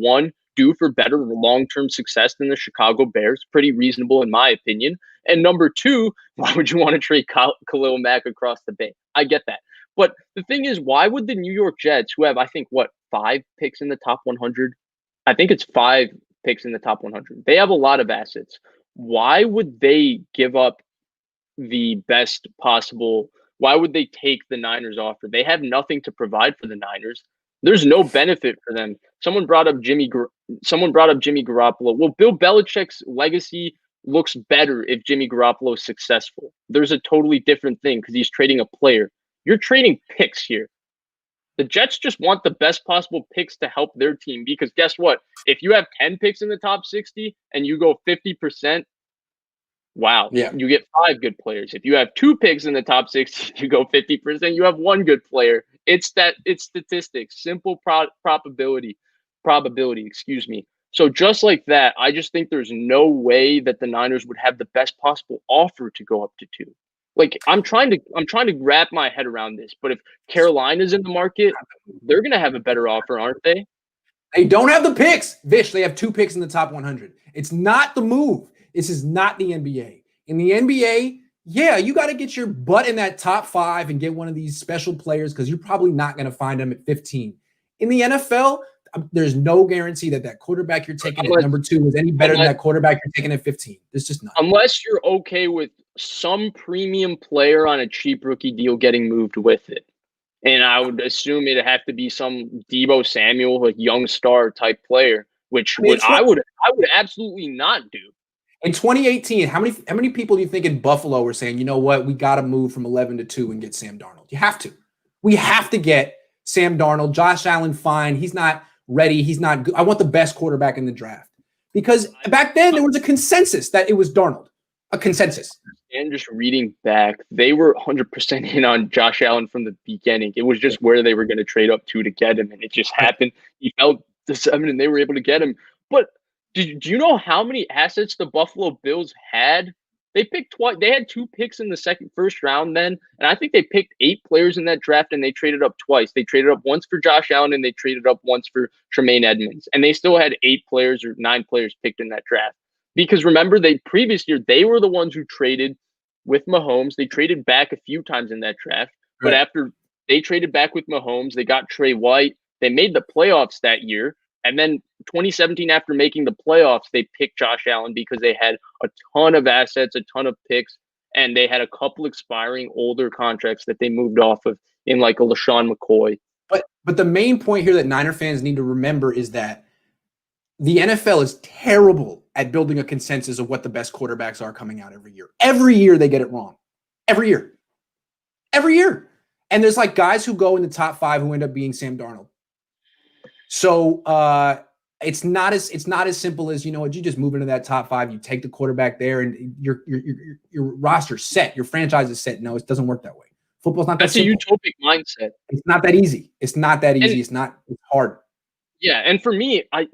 due for better long-term success than the Chicago Bears. Pretty reasonable in my opinion. And number 2, why would you want to trade Khalil Mack across the bay? I get that. But the thing is, why would the New York Jets, who have, I think, 5 picks in the top 100? I think it's 5 picks in the top 100. They have a lot of assets. Why would they give up the best possible? Why would they take the Niners offer? They have nothing to provide for the Niners. There's no benefit for them. Someone brought up Jimmy Garoppolo. Well, Bill Belichick's legacy looks better if Jimmy Garoppolo is successful. There's a totally different thing because he's trading a player. You're trading picks here. The Jets just want the best possible picks to help their team because guess what? If you have 10 picks in the top 60 and you go 50%, wow, you get 5 good players. If you have 2 picks in the top 60, you go 50%, you have 1 good player. It's statistics, simple probability, excuse me. So just like that, I just think there's no way that the Niners would have the best possible offer to go up to 2. Like I'm trying to wrap my head around this, but if Carolina's in the market, they're going to have a better offer, aren't they? They don't have the picks. Vish, they have 2 picks in the top 100. It's not the move. This is not the NBA. In the NBA, yeah, you got to get your butt in that top 5 and get one of these special players because you're probably not going to find them at 15. In the NFL, there's no guarantee that quarterback you're taking at number 2 is any better than that quarterback you're taking at 15. There's just not. Unless you're okay with some premium player on a cheap rookie deal getting moved with it. And I would assume it'd have to be some Deebo Samuel, like young star type player, which I would absolutely not do. In 2018, how many people do you think in Buffalo were saying, you know what, we got to move from 11 to 2 and get Sam Darnold? You have to. We have to get Sam Darnold. Josh Allen, fine. He's not ready. He's not good. I want the best quarterback in the draft. Because back then, there was a consensus that it was Darnold. A consensus. And just reading back, they were 100% in on Josh Allen from the beginning. It was just where they were going to trade up to get him, and it just happened. He fell to 7, and they were able to get him. But do you know how many assets the Buffalo Bills had? They picked twice. They had 2 picks in the first round then, and I think they picked 8 players in that draft, and they traded up twice. They traded up once for Josh Allen, and they traded up once for Tremaine Edmonds, and they still had 8 players or 9 players picked in that draft. Because remember, previous year, they were the ones who traded with Mahomes. They traded back a few times in that draft. But after they traded back with Mahomes, they got Trey White. They made the playoffs that year. And then 2017, after making the playoffs, they picked Josh Allen because they had a ton of assets, a ton of picks, and they had a couple expiring older contracts that they moved off of in like a LaShawn McCoy. But the main point here that Niner fans need to remember is that the NFL is terrible at building a consensus of what the best quarterbacks are coming out every year. Every year they get it wrong. Every year. And there's like guys who go in the top 5 who end up being Sam Darnold. So it's not as simple as, you know what, you just move into that top 5, you take the quarterback there, and your roster's set, your franchise is set. No, it doesn't work that way. Football's not that simple. That's a utopic mindset. It's not that easy. It's hard. Yeah, and for me, I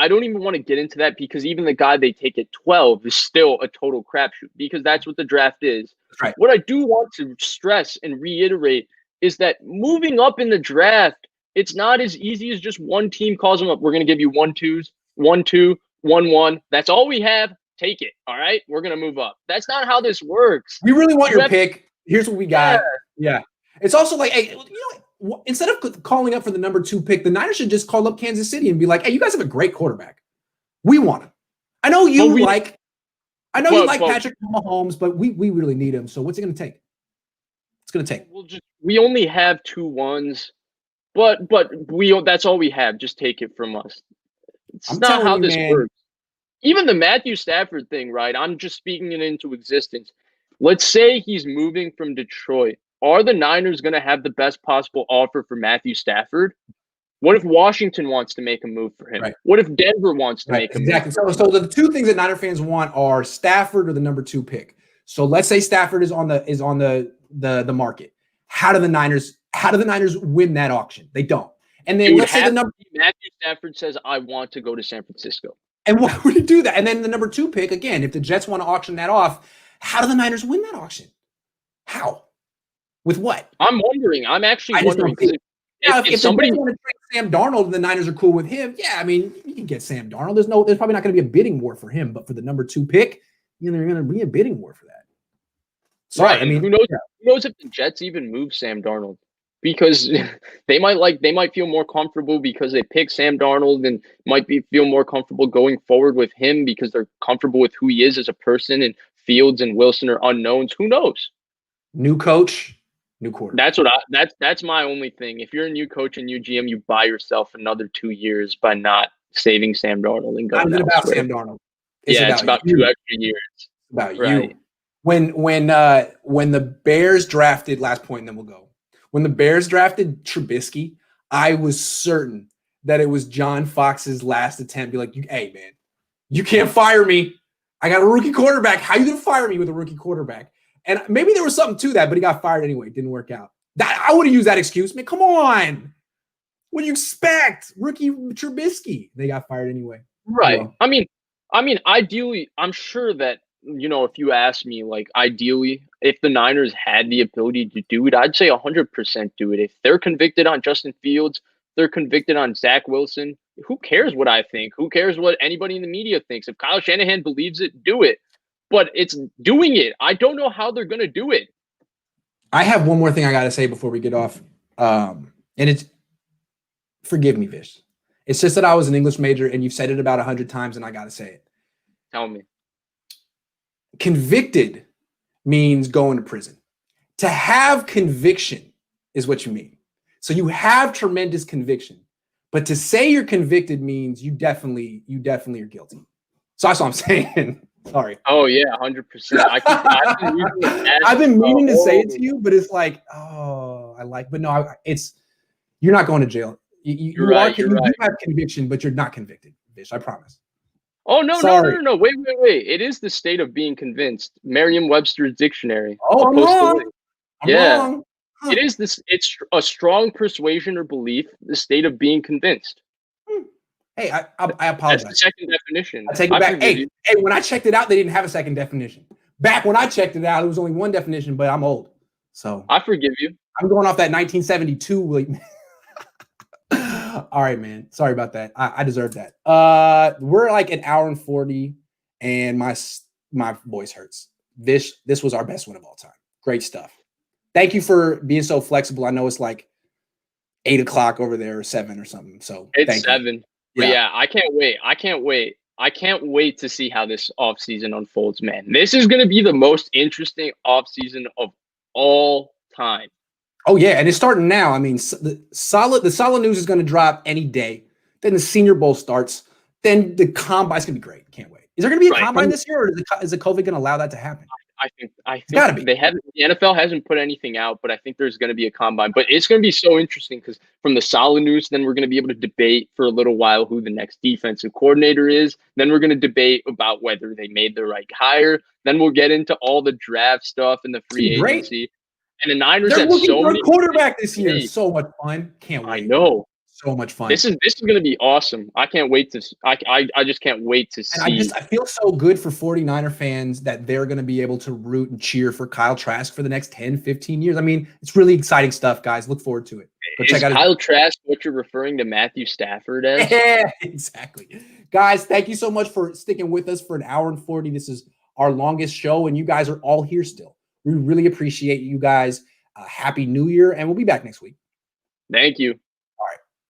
don't even want to get into that because even the guy they take at 12 is still a total crapshoot because that's what the draft is. That's right. What I do want to stress and reiterate is that moving up in the draft, it's not as easy as just one team calls them up. We're going to give you 1-2s, 1-2, 1-1. That's all we have. Take it. All right, we're going to move up. That's not how this works. We really want your pick. Here's what we got. Yeah. It's also like, hey, instead of calling up for the number 2 pick, the Niners should just call up Kansas City and be like, hey, you guys have a great quarterback. We want him. I know you like Patrick Mahomes, but we really need him. So what's it going to take? It's going to take. We only have 2 1s, but that's all we have. Just take it from us. It's not how this works. Even the Matthew Stafford thing, right? I'm just speaking it into existence. Let's say he's moving from Detroit. Are the Niners going to have the best possible offer for Matthew Stafford? What if Washington wants to make a move for him? Right. What if Denver wants to make a move? Exactly. So the 2 things that Niner fans want are Stafford or the number 2 pick. So let's say Stafford is on the market. How do the Niners win that auction? They don't. And then let's say Matthew Stafford says, I want to go to San Francisco. And why would he do that? And then the number 2 pick, again, if the Jets want to auction that off, how do the Niners win that auction? How? With what? I'm wondering. I'm actually wondering. If somebody want to trade Sam Darnold and the Niners are cool with him, yeah, I mean, you can get Sam Darnold. There's probably not going to be a bidding war for him, but for the number 2 pick, they're going to be a bidding war for that. Sorry, right. I mean, who knows if the Jets even move Sam Darnold? Because they might feel more comfortable because they pick Sam Darnold and feel more comfortable going forward with him because they're comfortable with who he is as a person, and Fields and Wilson are unknowns. Who knows? New coach. New quarterback. That's my only thing. If you're a new coach and new GM, you buy yourself another 2 years by not saving Sam Darnold and going Not about elsewhere. Sam Darnold. It's about you. 2 extra years. It's about right. you. When the Bears drafted, last point, and then we'll go. When the Bears drafted Trubisky, I was certain that it was John Fox's last attempt. Be like, hey man, you can't fire me. I got a rookie quarterback. How you gonna fire me with a rookie quarterback? And maybe there was something to that, but he got fired anyway. It didn't work out. I would have used that excuse. Man, come on. What do you expect? Rookie Trubisky. They got fired anyway. Right. Well. I mean, ideally, I'm sure that, if you ask me, like, ideally, if the Niners had the ability to do it, I'd say 100% do it. If they're convicted on Justin Fields, they're convicted on Zach Wilson, who cares what I think? Who cares what anybody in the media thinks? If Kyle Shanahan believes it, do it. But it's doing it. I don't know how they're going to do it. I have one more thing I got to say before we get off. And it's, forgive me, Vish. It's just that I was an English major and you've said it about 100 times and I got to say it. Tell me. Convicted means going to prison. To have conviction is what you mean. So you have tremendous conviction, but to say you're convicted means you definitely are guilty. So that's what I'm saying. Sorry. Oh yeah, 100%. I've been meaning to say it to you, but it's like, but no, you're not going to jail. You right. You have conviction, but you're not convicted, Vish. I promise. Oh no. Wait. It is the state of being convinced. Merriam-Webster's dictionary. Oh, I'm wrong. I'm wrong. Huh. It is this. It's a strong persuasion or belief. The state of being convinced. Hey, I apologize. That's the second definition. I take it back. Hey, when I checked it out, they didn't have a second definition. Back when I checked it out, it was only one definition, but I'm old. So I forgive you. I'm going off that 1972. All right, man. Sorry about that. I deserve that. We're like an hour and 40, and my voice hurts. This was our best one of all time. Great stuff. Thank you for being so flexible. I know it's like 8 o'clock over there or 7 or something. So it's 7. But yeah, I can't wait. I can't wait to see how this offseason unfolds, man. This is going to be the most interesting offseason of all time. Oh, yeah, and it's starting now. I mean, the solid news is going to drop any day. Then the Senior Bowl starts. Then the Combine's going to be great. Can't wait. Is there going to be a Combine this year, or is the COVID going to allow that to happen? I think they haven't. The NFL hasn't put anything out, but I think there's going to be a Combine. But it's going to be so interesting because from the Saleh news, then we're going to be able to debate for a little while who the next defensive coordinator is. Then we're going to debate about whether they made the right hire. Then we'll get into all the draft stuff and the free agency. And the Niners They're have looking so for many a quarterback this year. So much fun. Can't wait. I know. So much fun. This is going to be awesome. I can't wait to. I just can't wait to see. And I feel so good for 49er fans that they're going to be able to root and cheer for Kyle Trask for the next 10, 15 years. I mean, it's really exciting stuff, guys. Look forward to it. Is Kyle Trask what you're referring to Matthew Stafford as? Yeah, exactly. Guys, thank you so much for sticking with us for an hour and 40. This is our longest show, and you guys are all here still. We really appreciate you guys. Happy New Year, and we'll be back next week. Thank you.